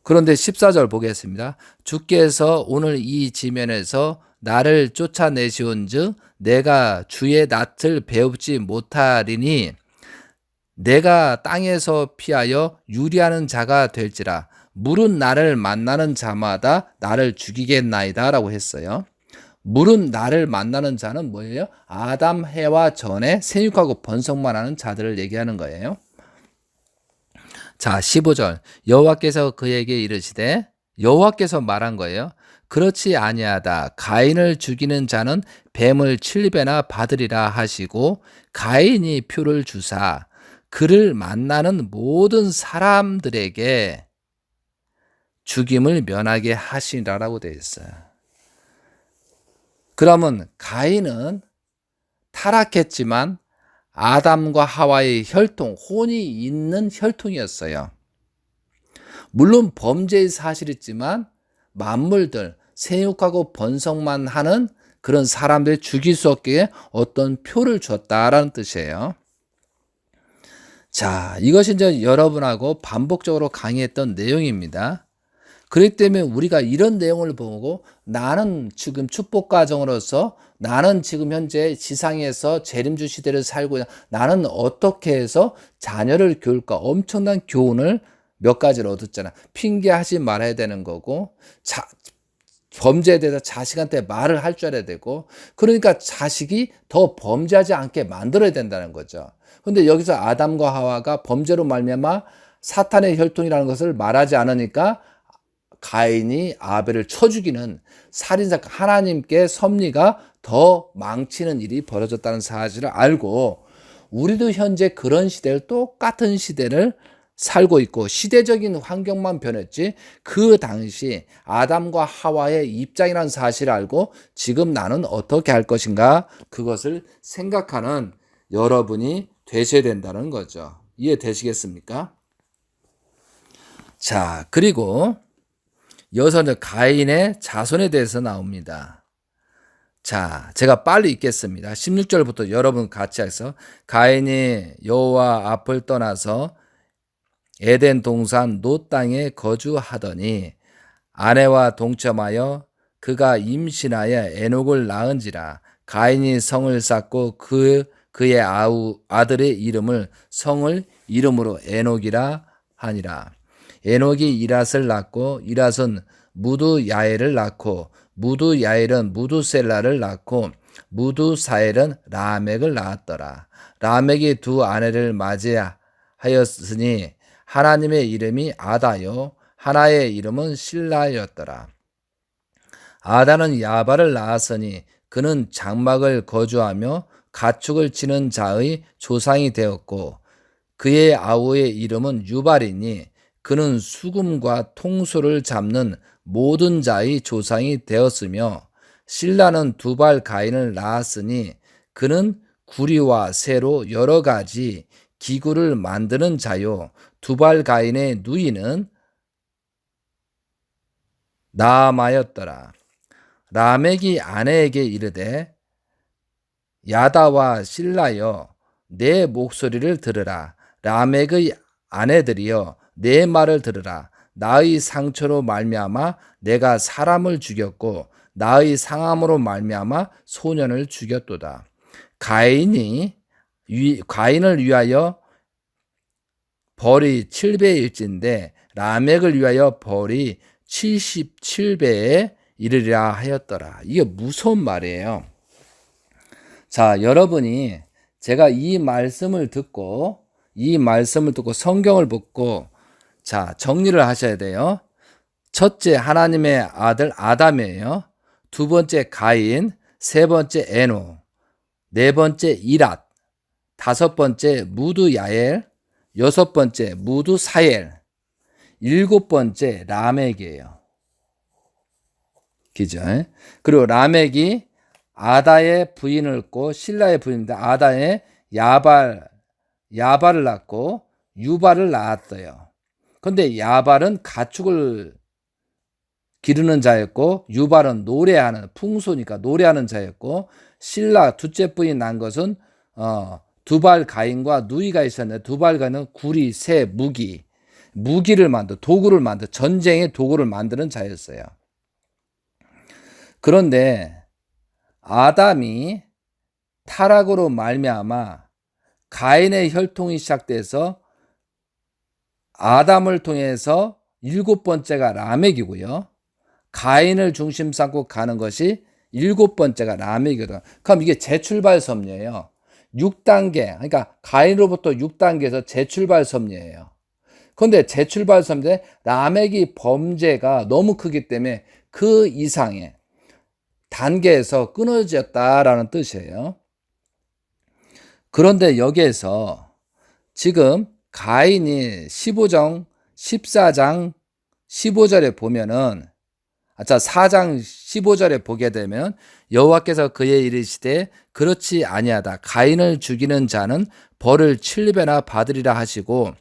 그런데 14절 보겠습니다. 주께서 오늘 이 지면에서 나를 쫓아내시온즉 내가 주의 낯을 배웁지 못하리니 내가 땅에서 피하여 유리하는 자가 될지라 물은 나를 만나는 자마다 나를 죽이겠나이다 라고 했어요. 물은 나를 만나는 자는 뭐예요? 아담, 해와 전에 생육하고 번성만 하는 자들을 얘기하는 거예요. 자, 15절 여호와께서 그에게 이르시되 여호와께서 말한 거예요. 그렇지 아니하다. 가인을 죽이는 자는 뱀을 7배나 받으리라 하시고 가인이 표를 주사 그를 만나는 모든 사람들에게 죽임을 면하게 하시라라고 되어 있어요. 그러면 가인은 타락했지만 아담과 하와의 혈통, 혼이 있는 혈통이었어요. 물론 범죄의 사실이지만 만물들, 생육하고 번성만 하는 그런 사람들 죽일 수 없게 어떤 표를 줬다라는 뜻이에요. 자, 이것이 이제 여러분하고 반복적으로 강의했던 내용입니다. 그렇기 때문에 우리가 이런 내용을 보고 나는 지금 축복 가정으로서 나는 지금 현재 지상에서 재림주 시대를 살고 나는 어떻게 해서 자녀를 키울까 엄청난 교훈을 몇 가지를 얻었잖아. 핑계하지 말아야 되는 거고 범죄에 대해서 자식한테 말을 할 줄 알아야 되고 그러니까 자식이 더 범죄하지 않게 만들어야 된다는 거죠. 그런데 여기서 아담과 하와가 범죄로 말미암아 사탄의 혈통이라는 것을 말하지 않으니까 가인이 아벨을 쳐 죽이는 살인사건, 하나님께 섭리가 더 망치는 일이 벌어졌다는 사실을 알고, 우리도 현재 그런 시대를, 똑같은 시대를 살고 있고, 시대적인 환경만 변했지 그 당시 아담과 하와의 입장이라는 사실을 알고 지금 나는 어떻게 할 것인가, 그것을 생각하는 여러분이 되셔야 된다는 거죠. 이해되시겠습니까? 자, 그리고 여기서 가인의 자손에 대해서 나옵니다. 자, 제가 빨리 읽겠습니다. 16절부터 여러분 같이 해서, 가인이 여호와 앞을 떠나서 에덴 동산 노 땅에 거주하더니 아내와 동침하여 그가 임신하여 에녹을 낳은지라. 가인이 성을 쌓고 그의 아들의 이름을 성을 이름으로 에녹이라 하니라. 에녹이 이랏을 낳고 이랏은 무드야엘을 낳고 무드야엘은 무드셀라를 낳고 무드사엘은 라멕을 낳았더라. 라멕이 두 아내를 맞이하였으니 하나님의 이름이 아다요 하나의 이름은 실라였더라. 아다는 야발을 낳았으니 그는 장막을 거주하며 가축을 치는 자의 조상이 되었고, 그의 아우의 이름은 유발이니 그는 수금과 통소를 잡는 모든 자의 조상이 되었으며, 실라는 두발 가인을 낳았으니 그는 구리와 새로 여러 가지 기구를 만드는 자요. 두발 가인의 누이는 나아마였더라. 라멕이 아내에게 이르되, 야다와 실라여 내 목소리를 들으라. 라멕의 아내들이여 내 말을 들으라. 나의 상처로 말미암아 내가 사람을 죽였고 나의 상함으로 말미암아 소년을 죽였도다. 가인을 위하여 벌이 7배일진데 라멕을 위하여 벌이 77배에 이르리라 하였더라. 이게 무서운 말이에요. 자, 여러분이 제가 이 말씀을 듣고 성경을 보고 자, 정리를 하셔야 돼요. 첫째, 하나님의 아들 아담이에요. 두 번째 가인, 세 번째 에녹, 네 번째 이랏, 다섯 번째 무드야엘, 여섯 번째 무드사엘, 일곱 번째 라멕이에요. 그죠? 그리고 라멕이 아다의 부인을 낳고 실라의 부인인데 아다의 야발을 낳고 유발을 낳았어요. 근데 야발은 가축을 기르는 자였고 유발은 노래하는, 풍소니까 노래하는 자였고, 실라 둘째 부인 난 것은 두발 가인과 누이가 있었는데 두발 가인은 구리, 새, 무기를 도구를 만들, 전쟁의 도구를 만드는 자였어요. 그런데 아담이 타락으로 말미암아 가인의 혈통이 시작돼서 아담을 통해서 일곱 번째가 라멕이고요. 가인을 중심 삼고 가는 것이 일곱 번째가 라멕이거든요. 그럼 이게 재출발 섭리예요. 6단계, 그러니까 가인으로부터 6단계에서 재출발 섭리예요. 그런데 재출발 섭리에 라멕이 범죄가 너무 크기 때문에 그 이상의 단계에서 끊어졌다라는 뜻이에요. 그런데 여기에서 지금 가인이 15장 15절에 보면은, 4장 15절에 보게 되면 여호와께서 그의 이르시되 그렇지 아니하다. 가인을 죽이는 자는 벌을 7배나 받으리라 하시고,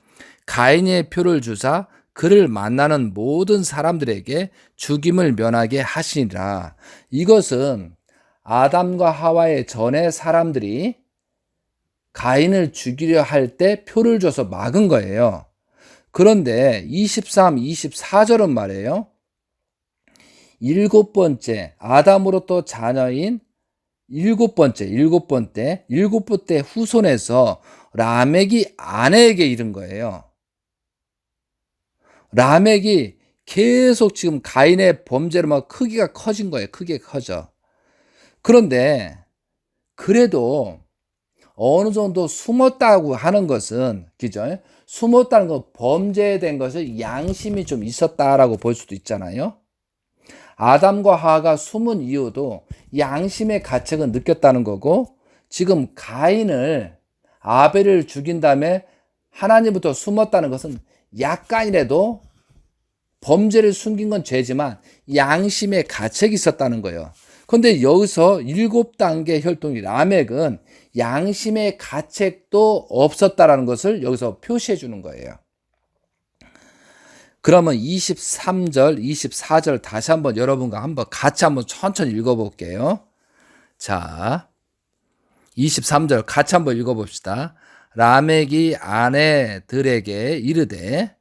가인의 표를 주사 그를 만나는 모든 사람들에게 죽임을 면하게 하시니라. 이것은 아담과 하와의 전에 사람들이 가인을 죽이려 할 때 표를 줘서 막은 거예요. 그런데 23, 24절은 말이에요. 일곱 번째 아담으로부터 자녀인 일곱 번째 후손에서 라멕이 아내에게 이른 거예요. 라멕이 계속 지금 가인의 범죄로 막 크기가 커진 거예요. 크게 커져. 그런데 그래도 어느 정도 숨었다고 하는 것은, 그죠? 숨었다는 건 범죄된 것을 양심이 좀 있었다라고 볼 수도 있잖아요. 아담과 하와가 숨은 이유도 양심의 가책을 느꼈다는 거고, 지금 가인을, 아벨을 죽인 다음에 하나님부터 숨었다는 것은 약간이라도 범죄를 숨긴 건 죄지만 양심의 가책이 있었다는 거예요. 그런데 여기서 7단계 혈통이 라멕은 양심의 가책도 없었다라는 것을 여기서 표시해 주는 거예요. 그러면 23절, 24절 다시 한번 여러분과 한번 같이 한번 천천히 읽어볼게요. 자, 23절 같이 한번 읽어봅시다. 라멕이 아내들에게 이르되,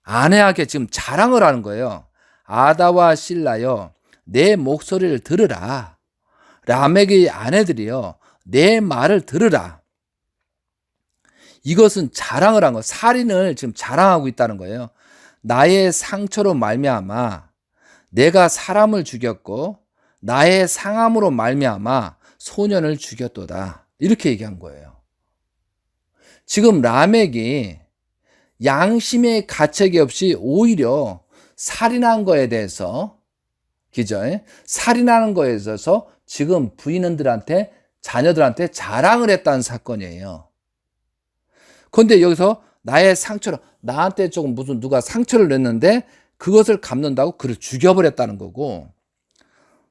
아내에게 지금 자랑을 하는 거예요. 아다와 실라여, 내 목소리를 들으라. 라멕의 아내들이여, 내 말을 들으라. 이것은 자랑을 한 거, 살인을 지금 자랑하고 있다는 거예요. 나의 상처로 말미암아 내가 사람을 죽였고 나의 상함으로 말미암아 소년을 죽였도다. 이렇게 얘기한 거예요. 지금 라멕이 양심의 가책이 없이 오히려 살인한 거에 대해서, 그죠? 살인하는 거에 있어서 지금 부인들한테, 자녀들한테 자랑을 했다는 사건이에요. 그런데 여기서 나의 상처로, 나한테 조금 무슨 누가 상처를 냈는데 그것을 갚는다고 그를 죽여버렸다는 거고,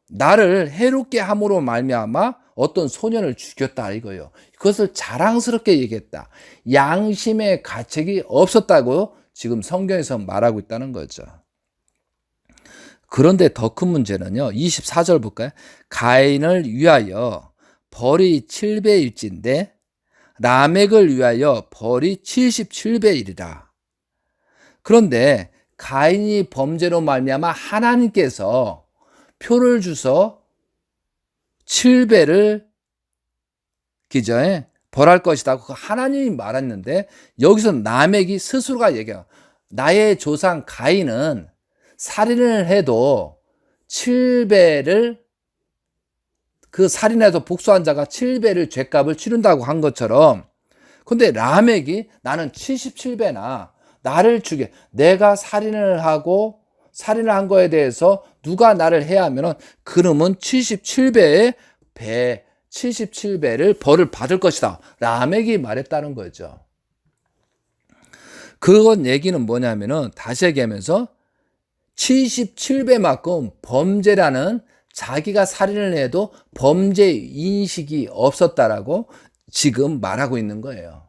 나를 해롭게 함으로 말미암아 어떤 소년을 죽였다 이거예요. 그것을 자랑스럽게 얘기했다. 양심의 가책이 없었다고 지금 성경에서 말하고 있다는 거죠. 그런데 더 큰 문제는요. 24절 볼까요? 가인을 위하여 벌이 7배일진데 라멕을 위하여 벌이 77배이리라. 그런데 가인이 범죄로 말미암아 하나님께서 표를 주서 7배를 기저에 벌할 것이다. 하나님이 말했는데 여기서 라멕이 스스로가 얘기해요. 나의 조상 가인은 살인을 해도 7배를, 그 살인해서 복수한 자가 7배를 죄값을 치른다고 한 것처럼, 근데 라멕이 나는 77배나 나를 죽여, 내가 살인을 한 거에 대해서 누가 나를 해야 하면은 그러면 77배의 77배를 벌을 받을 것이다. 라멕이 말했다는 거죠. 그건 얘기는 뭐냐면은 다시 얘기하면서 77배만큼 범죄라는, 자기가 살인을 해도 범죄 인식이 없었다라고 지금 말하고 있는 거예요.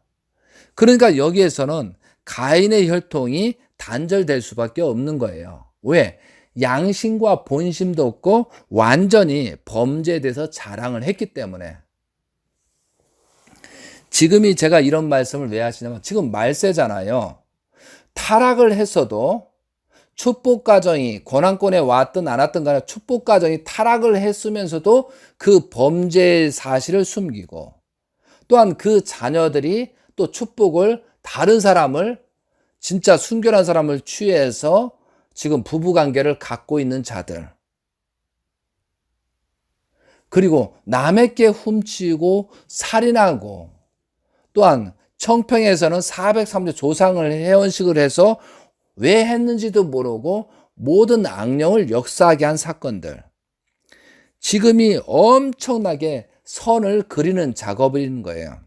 그러니까 여기에서는 가인의 혈통이 단절될 수밖에 없는 거예요. 왜? 양심과 본심도 없고 완전히 범죄에 대해서 자랑을 했기 때문에. 지금이 제가 이런 말씀을 왜 하시냐면, 지금 말세잖아요. 타락을 했어도 축복 가정이 고난권에 왔든 안 왔든 간에 축복 가정이 타락을 했으면서도 그 범죄 사실을 숨기고, 또한 그 자녀들이 또 축복을, 다른 사람을, 진짜 순결한 사람을 취해서 지금 부부관계를 갖고 있는 자들, 그리고 남에게 훔치고 살인하고, 또한 청평에서는 403조 조상을 해원식을 해서 왜 했는지도 모르고 모든 악령을 역사하게 한 사건들, 지금이 엄청나게 선을 그리는 작업인 거예요.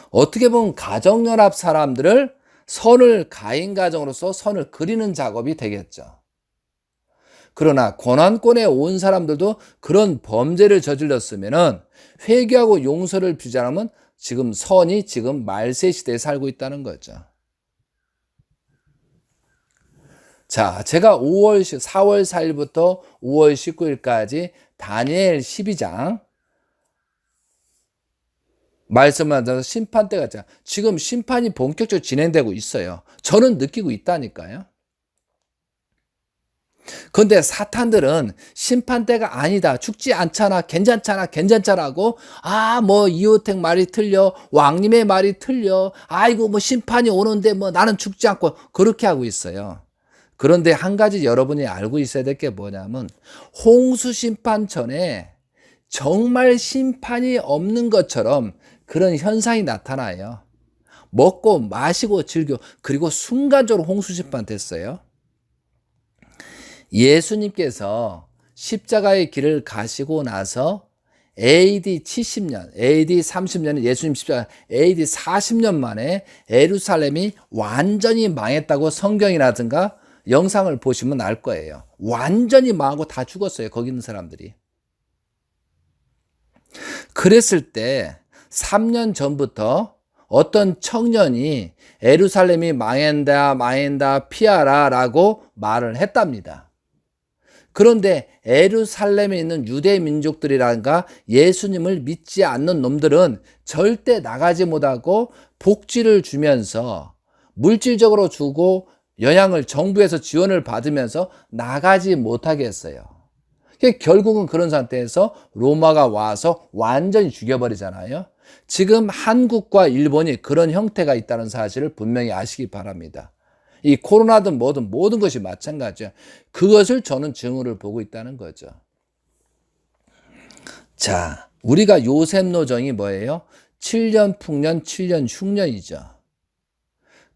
어떻게 보면 가정연합 사람들을 선을, 가인 가정으로서 선을 그리는 작업이 되겠죠. 그러나 고난권에 온 사람들도 그런 범죄를 저질렀으면은 회개하고 용서를 비지 않으면 지금 선이 지금 말세 시대에 살고 있다는 거죠. 자, 제가 4월 4일부터 5월 19일까지 다니엘 12장 말씀을 하면서 심판 때가 있잖아요. 지금 심판이 본격적으로 진행되고 있어요. 저는 느끼고 있다니까요. 그런데 사탄들은 심판 때가 아니다, 죽지 않잖아, 괜찮잖아라고, 뭐 이호택 말이 틀려, 왕님의 말이 틀려, 아이고 뭐 심판이 오는데 뭐 나는 죽지 않고, 그렇게 하고 있어요. 그런데 한 가지 여러분이 알고 있어야 될 게 뭐냐면, 홍수 심판 전에 정말 심판이 없는 것처럼 그런 현상이 나타나요. 먹고 마시고 즐겨. 그리고 순간적으로 홍수심판 됐어요. 예수님께서 십자가의 길을 가시고 나서 AD 70년, AD 30년에 예수님 십자가, AD 40년 만에 예루살렘이 완전히 망했다고 성경이라든가 영상을 보시면 알 거예요. 완전히 망하고 다 죽었어요. 거기 있는 사람들이. 그랬을 때 3년 전부터 어떤 청년이 예루살렘이 망한다, 피하라 라고 말을 했답니다. 그런데 예루살렘에 있는 유대 민족들이란가 예수님을 믿지 않는 놈들은 절대 나가지 못하고 복지를 주면서 물질적으로 주고 영향을 정부에서 지원을 받으면서 나가지 못하게 했어요. 결국은 그런 상태에서 로마가 와서 완전히 죽여버리잖아요. 지금 한국과 일본이 그런 형태가 있다는 사실을 분명히 아시기 바랍니다. 이 코로나든 뭐든 모든 것이 마찬가지죠. 그것을 저는 증오를 보고 있다는 거죠. 자, 우리가 요셉 노정이 뭐예요? 7년 풍년, 7년 흉년이죠.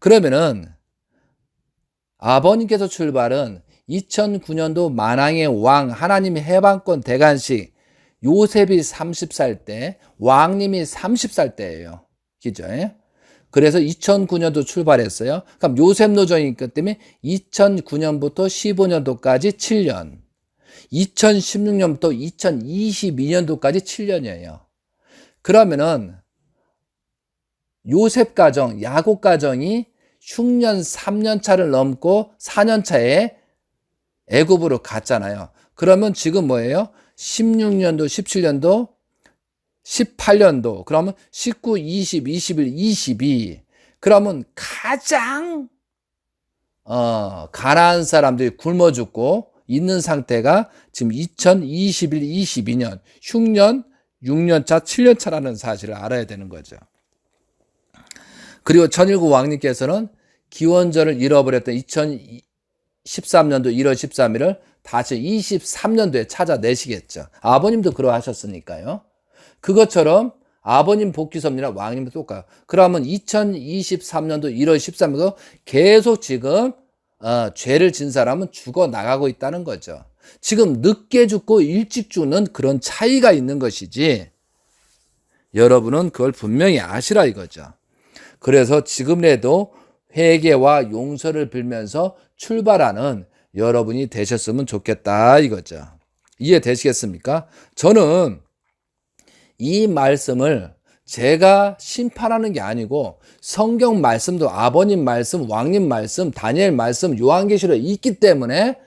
그러면은 아버님께서 출발은 2009년도 만왕의 왕 하나님의 해방권 대관식 요셉이 30살 때 왕님이 30살 때예요. 그죠? 그래서 2009년도 출발했어요. 그럼 요셉 노정이기 때문에 2009년부터 15년도까지 7년, 2016년부터 2022년도까지 7년이에요. 그러면은 요셉 가정, 야곱 가정이 흉년 3년 차를 넘고 4년 차에 애굽으로 갔잖아요. 그러면 지금 뭐예요? 16년도, 17년도, 18년도, 그러면 19, 20, 21, 22. 그러면 가장 가난한 사람들이 굶어 죽고 있는 상태가 지금 2021, 22년 흉년 6년차, 7년차라는 사실을 알아야 되는 거죠. 그리고 천일구 왕님께서는 기원전을 잃어버렸던 2013년도 1월 13일을 다시 23년도에 찾아내시겠죠. 아버님도 그러하셨으니까요. 그것처럼 아버님 복귀섭리나 왕님도 똑같아요. 그러면 2023년도 1월 13일도 계속 지금 죄를 진 사람은 죽어나가고 있다는 거죠. 지금 늦게 죽고 일찍 죽는 그런 차이가 있는 것이지 여러분은 그걸 분명히 아시라 이거죠. 그래서 지금이라도 회개와 용서를 빌면서 출발하는 여러분이 되셨으면 좋겠다 이거죠. 이해되시겠습니까? 저는 이 말씀을 제가 심판하는 게 아니고 성경 말씀도 아버님 말씀, 왕님 말씀, 다니엘 말씀, 요한계시록에 있기 때문에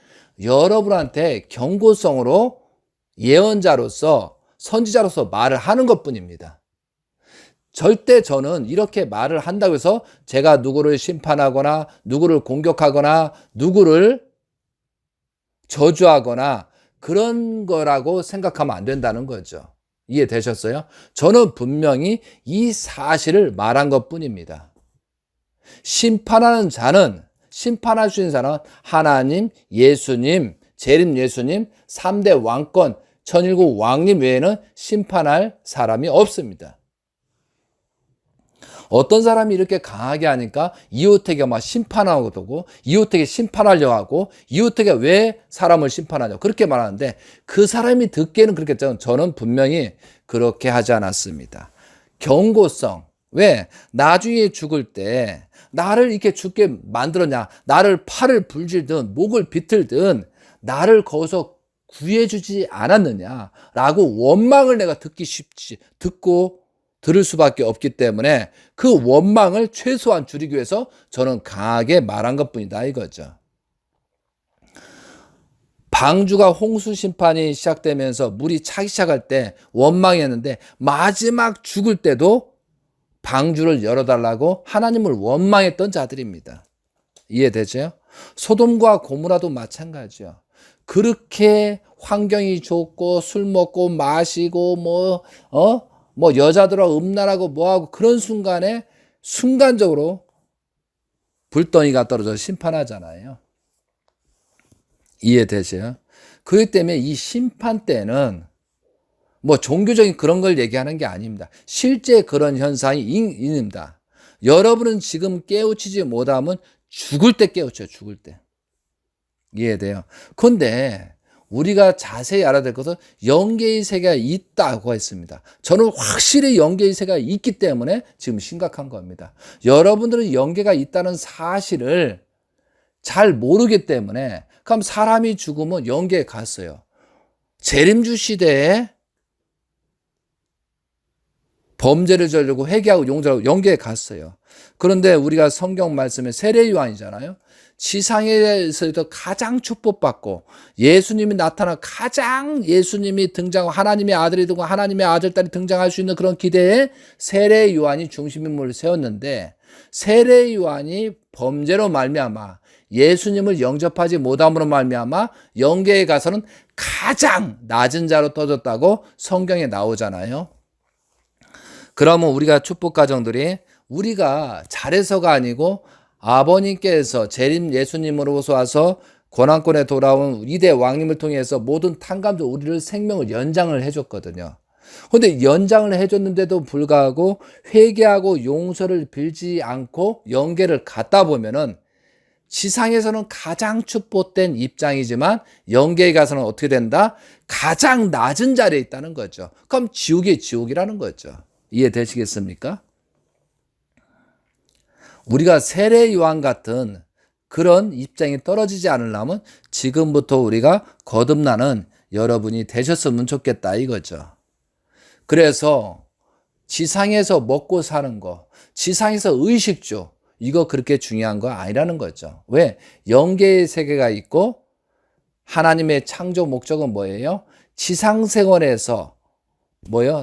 여러분한테 경고성으로 예언자로서 선지자로서 말을 하는 것뿐입니다. 절대 저는 이렇게 말을 한다고 해서 제가 누구를 심판하거나 누구를 공격하거나 누구를 저주하거나 그런 거라고 생각하면 안 된다는 거죠. 이해되셨어요? 저는 분명히 이 사실을 말한 것뿐입니다. 심판하는 자는, 심판할 수 있는 자는 하나님, 예수님, 재림 예수님, 3대 왕권, 천일국 왕님 외에는 심판할 사람이 없습니다. 어떤 사람이 이렇게 강하게 하니까 이호택이 막 심판하고 도고 이호택이 심판하려고 하고 이호택이 왜 사람을 심판하냐고 그렇게 말하는데 그 사람이 듣기에는 그렇게 했지만 저는 분명히 그렇게 하지 않았습니다. 경고성. 왜? 나중에 죽을 때 나를 이렇게 죽게 만들었냐, 나를 팔을 불질든 목을 비틀든 나를 거기서 구해주지 않았느냐라고 원망을 내가 듣고 들을 수밖에 없기 때문에 그 원망을 최소한 줄이기 위해서 저는 강하게 말한 것뿐이다 이거죠. 방주가 홍수 심판이 시작되면서 물이 차기 시작할 때 원망했는데 마지막 죽을 때도 방주를 열어달라고 하나님을 원망했던 자들입니다. 이해되죠? 소돔과 고모라도 마찬가지죠. 그렇게 환경이 좋고 술 먹고 마시고 뭐 여자들하고 음란하고 뭐하고 그런 순간에 순간적으로 불덩이가 떨어져 심판하잖아요. 이해되세요? 그렇기 때문에 이 심판 때는 뭐 종교적인 그런 걸 얘기하는 게 아닙니다. 실제 그런 현상이 있습니다. 여러분은 지금 깨우치지 못하면 죽을 때 깨우쳐요. 죽을 때. 이해돼요? 근데 우리가 자세히 알아야 될 것은 영계의 세계가 있다고 했습니다. 저는 확실히 영계의 세계가 있기 때문에 지금 심각한 겁니다. 여러분들은 영계가 있다는 사실을 잘 모르기 때문에, 그럼 사람이 죽으면 영계에 갔어요. 재림주 시대에 범죄를 저지르고 회개하고 용서하고 영계에 갔어요. 그런데 우리가 성경 말씀에 세례 요한이잖아요. 지상에서도 가장 축복받고 예수님이 나타나 가장 예수님이 등장하고 하나님의 아들이 되고 하나님의 아들딸이 등장할 수 있는 그런 기대에 세례 요한이 중심인물을 세웠는데, 세례 요한이 범죄로 말미암아 예수님을 영접하지 못함으로 말미암아 영계에 가서는 가장 낮은 자로 떠졌다고 성경에 나오잖아요. 그러면 우리가 축복 가정들이 우리가 잘해서가 아니고 아버님께서 재림 예수님으로서 와서 고난권에 돌아온 이대 왕님을 통해서 모든 탕감도 우리를 생명을 연장을 해줬거든요. 그런데 연장을 해줬는데도 불구하고 회개하고 용서를 빌지 않고 영계를 갔다 보면은 지상에서는 가장 축복된 입장이지만 영계에 가서는 어떻게 된다? 가장 낮은 자리에 있다는 거죠. 그럼 지옥이 지옥이라는 거죠. 이해되시겠습니까? 우리가 세례 요한 같은 그런 입장이 떨어지지 않으려면 지금부터 우리가 거듭나는 여러분이 되셨으면 좋겠다 이거죠. 그래서 지상에서 먹고 사는 거, 지상에서 의식주, 이거 그렇게 중요한 거 아니라는 거죠. 왜? 영계의 세계가 있고 하나님의 창조 목적은 뭐예요? 지상생활에서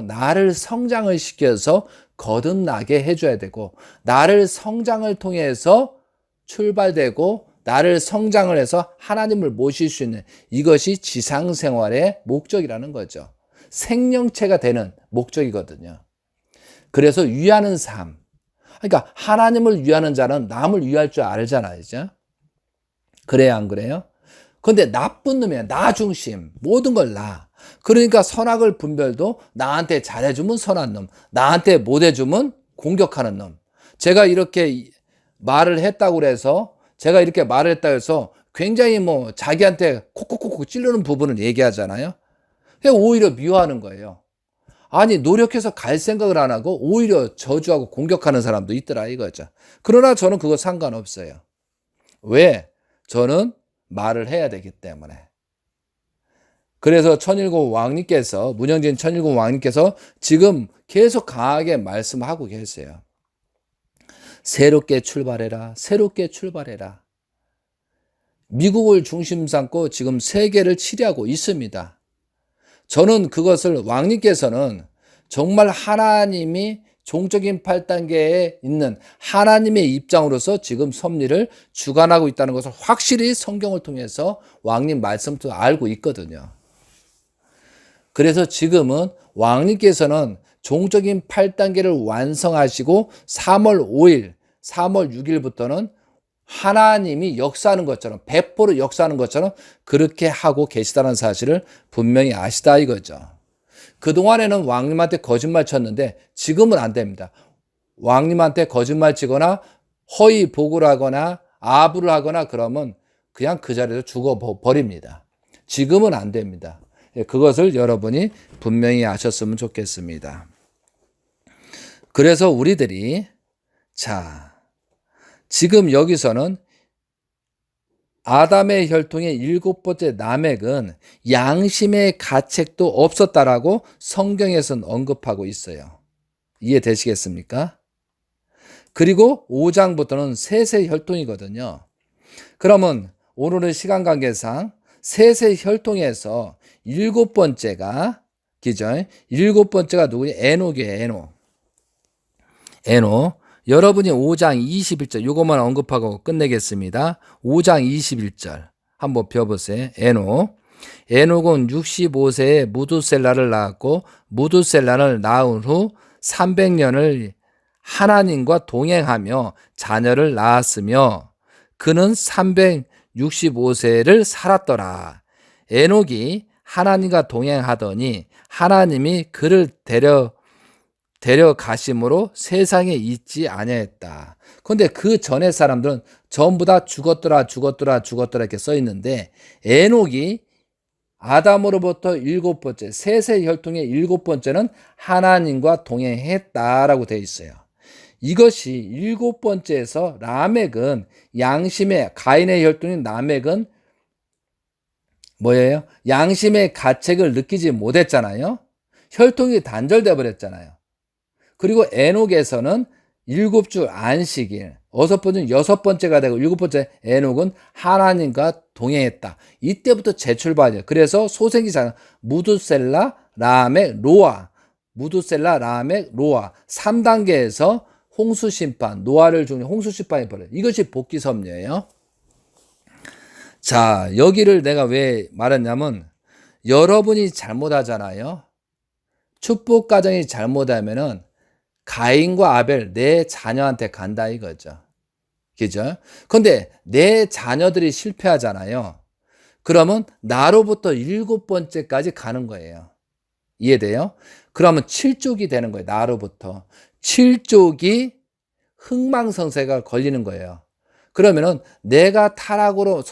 나를 성장을 시켜서 거듭나게 해줘야 되고, 나를 성장을 통해서 출발되고 나를 성장을 해서 하나님을 모실 수 있는, 이것이 지상생활의 목적이라는 거죠. 생명체가 되는 목적이거든요. 그래서 위하는 삶, 그러니까 하나님을 위하는 자는 남을 위할 줄 알잖아요. 그래야 안 그래요? 근데 나쁜 놈이야. 나 중심. 모든 걸 나. 그러니까 선악을 분별도 나한테 잘해주면 선한 놈, 나한테 못해주면 공격하는 놈. 제가 이렇게 말을 했다고 그래서, 제가 이렇게 말을 했다고 해서 굉장히 자기한테 콕콕콕콕 찌르는 부분을 얘기하잖아요. 오히려 미워하는 거예요. 아니, 노력해서 갈 생각을 안 하고 오히려 저주하고 공격하는 사람도 있더라 이거죠. 그러나 저는 그거 상관없어요. 왜? 저는 말을 해야 되기 때문에. 그래서 천일국 왕님께서, 문영진 천일국 왕님께서 지금 계속 강하게 말씀하고 계세요. 새롭게 출발해라. 새롭게 출발해라. 미국을 중심 삼고 지금 세계를 치리하고 있습니다. 저는 그것을, 왕님께서는 정말 하나님이 종적인 8단계에 있는 하나님의 입장으로서 지금 섭리를 주관하고 있다는 것을 확실히 성경을 통해서 왕님 말씀도 알고 있거든요. 그래서 지금은 왕님께서는 종적인 8단계를 완성하시고 3월 5일, 3월 6일부터는 하나님이 역사하는 것처럼, 100% 역사하는 것처럼 그렇게 하고 계시다는 사실을 분명히 아시다 이거죠. 그동안에는 왕님한테 거짓말 쳤는데 지금은 안 됩니다. 왕님한테 거짓말 치거나 허위 보고를 하거나 아부를 하거나 그러면 그냥 그 자리에서 죽어버립니다. 지금은 안 됩니다. 그것을 여러분이 분명히 아셨으면 좋겠습니다. 그래서 우리들이, 지금 여기서는 아담의 혈통의 7번째 나멕은 양심의 가책도 없었다라고 성경에서는 언급하고 있어요. 이해되시겠습니까? 그리고 5장부터는 셋의 혈통이거든요. 그러면 오늘의 시간 관계상 셋의 혈통에서 7번째가, 기죠? 7번째가 누구냐? 에녹이에요, 에녹. 여러분이 5장 21절 요것만 언급하고 끝내겠습니다. 5장 21절 한번 펴보세요. 에녹은 65세에 무두셀라를 낳았고 무두셀라를 낳은 후 300년을 하나님과 동행하며 자녀를 낳았으며 그는 365세를 살았더라. 에녹이 하나님과 동행하더니 하나님이 그를 데려가심으로 세상에 있지 아니하였다. 그런데 그 전에 사람들은 전부 다 죽었더라 이렇게 써 있는데 에녹이 아담으로부터 7번째, 셋의 혈통의 7번째는 하나님과 동행했다라고 되어 있어요. 이것이 7번째에서 라멕은 양심의, 가인의 혈통인 라멕은 뭐예요? 양심의 가책을 느끼지 못했잖아요. 혈통이 단절돼 버렸잖아요. 그리고 에녹에서는 7주 안식일, 6번째가 되고 7번째 에녹은 하나님과 동행했다. 이때부터 재출발이에요. 그래서 소생기상 무두셀라, 라멕, 로아, 무두셀라, 라멕, 로아 3단계에서 홍수심판, 노아를 중에 홍수심판이 벌어요. 이것이 복귀섭리예요. 자, 여기를 내가 왜 말했냐면 여러분이 잘못하잖아요. 축복 가정이 잘못하면은 가인과 아벨 내 자녀한테 간다 이거죠. 그죠? 근데 내 자녀들이 실패하잖아요. 그러면 나로부터 7번째까지 가는 거예요. 이해돼요? 그러면 7족이 되는 거예요. 나로부터. 7족이 흥망성쇠가 걸리는 거예요. 그러면은 내가 타락으로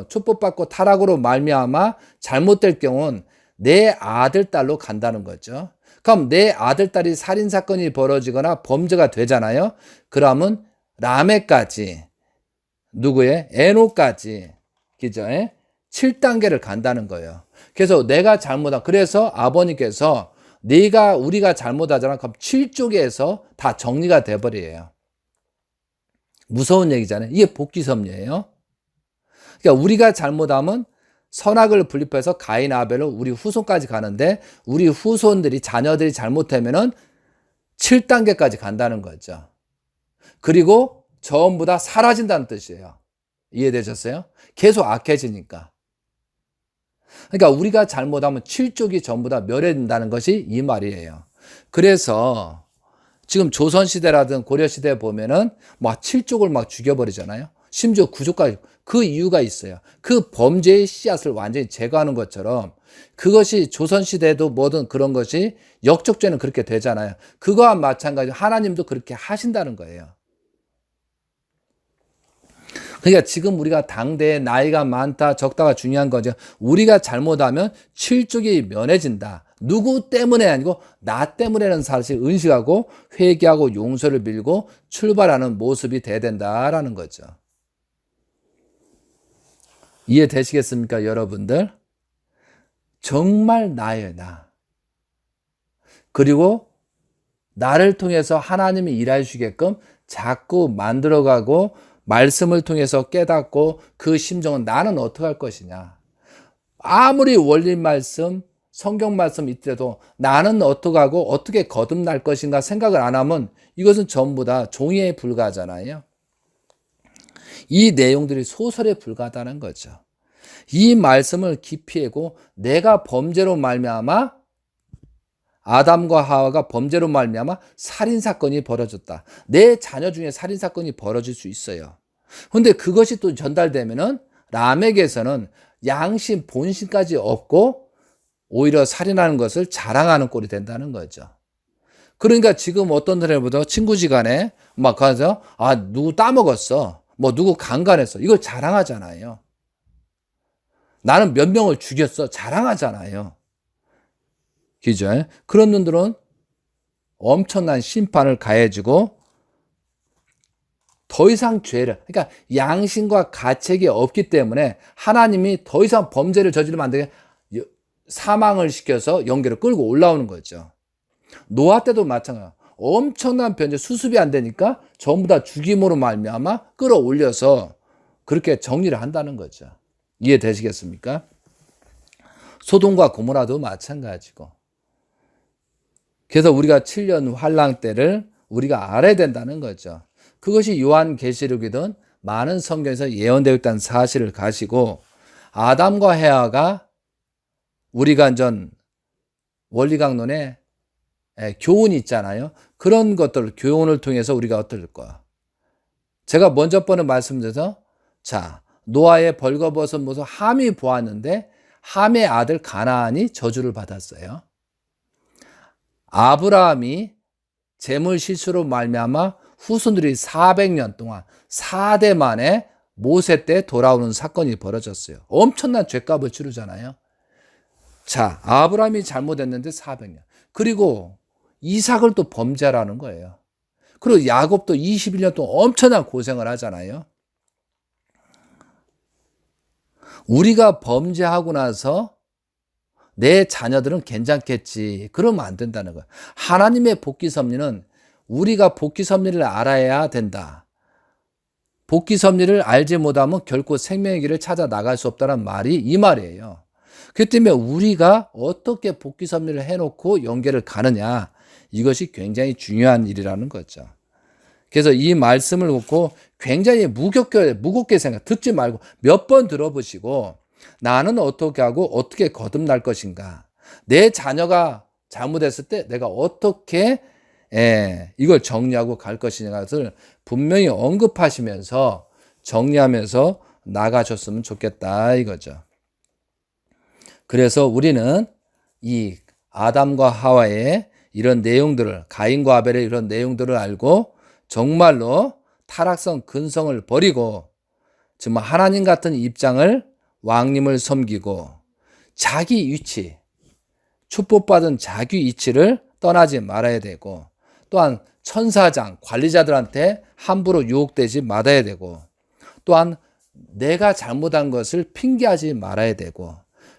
축복받고 타락으로 말미암아 잘못될 경우는 내 아들 딸로 간다는 거죠. 그럼 내 아들 딸이 살인 사건이 벌어지거나 범죄가 되잖아요. 그러면 라멕까지 누구의 에녹까지 그죠? 7단계를 간다는 거예요. 그래서 내가 잘못한 그래서 아버님께서 우리가 잘못하잖아. 그럼 7쪽에서 다 정리가 돼 버려요. 무서운 얘기잖아요. 이게 복귀섭리예요. 그러니까 우리가 잘못하면 선악을 분립해서 가인 아벨로 우리 후손까지 가는데 우리 후손들이 자녀들이 잘못하면은 7단계까지 간다는 거죠. 그리고 전부 다 사라진다는 뜻이에요. 이해되셨어요? 계속 악해지니까. 그러니까 우리가 잘못하면 7족이 전부 다 멸해진다는 것이 이 말이에요. 그래서 지금 조선시대라든 고려시대에 보면은 막 7족을 막 죽여버리잖아요. 심지어 9족까지. 그 이유가 있어요. 그 범죄의 씨앗을 완전히 제거하는 것처럼 그것이 조선시대에도 뭐든 그런 것이 역적죄는 그렇게 되잖아요. 그거와 마찬가지로 하나님도 그렇게 하신다는 거예요. 그러니까 지금 우리가 당대에 나이가 많다 적다가 중요한 거죠. 우리가 잘못하면 7족이 면해진다. 누구 때문에 아니고 나 때문에라는 사실을 인식하고 회개하고 용서를 빌고 출발하는 모습이 돼야 된다라는 거죠. 이해되시겠습니까, 여러분들? 정말 나예요, 나. 그리고 나를 통해서 하나님이 일해 주게끔 자꾸 만들어가고 말씀을 통해서 깨닫고 그 심정은 나는 어떻게 할 것이냐. 아무리 원리 말씀, 성경 말씀 있더라도 나는 어떻게 하고 어떻게 거듭날 것인가 생각을 안 하면 이것은 전부 다 종이에 불과하잖아요. 이 내용들이 소설에 불과하다는 거죠. 이 말씀을 깊이 하고 내가 범죄로 말미암아 아담과 하와가 범죄로 말미암아 살인 사건이 벌어졌다. 내 자녀 중에 살인 사건이 벌어질 수 있어요. 그런데 그것이 또 전달되면은 라멕에서는 양심 본심까지 없고 오히려 살인하는 것을 자랑하는 꼴이 된다는 거죠. 그러니까 지금 어떤 사람보다 친구지간에 막 가서 누구 따먹었어, 뭐 누구 강간했어 이걸 자랑하잖아요. 나는 몇 명을 죽였어 자랑하잖아요. 그죠? 그런 놈들은 엄청난 심판을 가해지고 더 이상 죄를, 그러니까 양심과 가책이 없기 때문에 하나님이 더 이상 범죄를 저지르면 안 되게 사망을 시켜서 연계를 끌고 올라오는 거죠. 노아 때도 마찬가지예요. 엄청난 변제 수습이 안 되니까 전부 다 죽임으로 말미암아 끌어올려서 그렇게 정리를 한다는 거죠. 이해되시겠습니까? 소돔과 고모라도 마찬가지고. 그래서 우리가 7년 환랑 때를 우리가 알아야 된다는 거죠. 그것이 요한계시록이든 많은 성경에서 예언되어 있다는 사실을 가지고 아담과 헤아가 우리가 전 원리강론에 교훈이 있잖아요. 그런 것들 교훈을 통해서 우리가 어떨 거야. 제가 먼저 번에 말씀드려서 자 노아의 벌거벗은 모습 함이 보았는데 함의 아들 가나안이 저주를 받았어요. 아브라함이 재물 실수로 말미암아 후손들이 400년 동안 4대 만에 모세 때 돌아오는 사건이 벌어졌어요. 엄청난 죄값을 치르잖아요. 자, 아브라함이 잘못했는데 400년. 그리고 이삭을 또 범죄라는 거예요. 그리고 야곱도 21년 동안 엄청난 고생을 하잖아요. 우리가 범죄하고 나서 내 자녀들은 괜찮겠지. 그러면 안 된다는 거예요. 하나님의 복귀 섭리는 우리가 복귀 섭리를 알아야 된다. 복귀 섭리를 알지 못하면 결코 생명의 길을 찾아 나갈 수 없다는 말이 이 말이에요. 그렇기 때문에 우리가 어떻게 복귀 섭리를 해놓고 연계를 가느냐, 이것이 굉장히 중요한 일이라는 거죠. 그래서 이 말씀을 듣고 굉장히 무겁게 생각, 듣지 말고 몇 번 들어보시고 나는 어떻게 하고 어떻게 거듭날 것인가, 내 자녀가 잘못했을 때 내가 어떻게 이걸 정리하고 갈 것이냐를 분명히 언급하시면서 정리하면서 나가셨으면 좋겠다 이거죠. 그래서 우리는 이 아담과 하와의 이런 내용들을, 가인과 아벨의 이런 내용들을 알고 정말로 타락성 근성을 버리고 정말 하나님 같은 입장을, 왕님을 섬기고 자기 위치, 축복받은 자기 위치를 떠나지 말아야 되고, 또한 천사장, 관리자들한테 함부로 유혹되지 말아야 되고, 또한 내가 잘못한 것을 핑계하지 말아야 되고,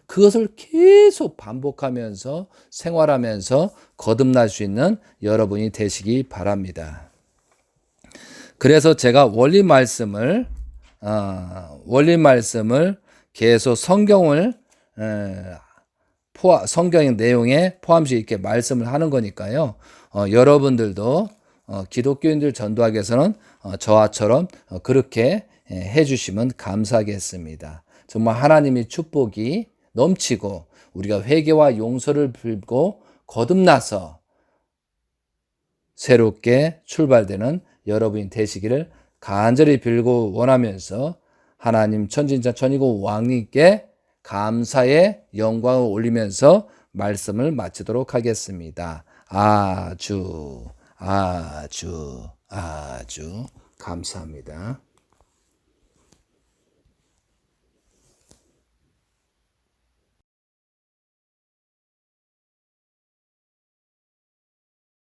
그것을 계속 반복하면서 생활하면서 거듭날 수 있는 여러분이 되시기 바랍니다. 그래서 제가 원리 말씀을 계속 성경의 내용에 포함시 이렇게 말씀을 하는 거니까요. 여러분들도 기독교인들 전도하기 위해서는 저와처럼 그렇게 해주시면 감사하겠습니다. 정말 하나님의 축복이 넘치고 우리가 회개와 용서를 빌고 거듭나서 새롭게 출발되는 여러분이 되시기를 간절히 빌고 원하면서 하나님 천진자 천이고 왕님께 감사의 영광을 올리면서 말씀을 마치도록 하겠습니다. 아주 감사합니다.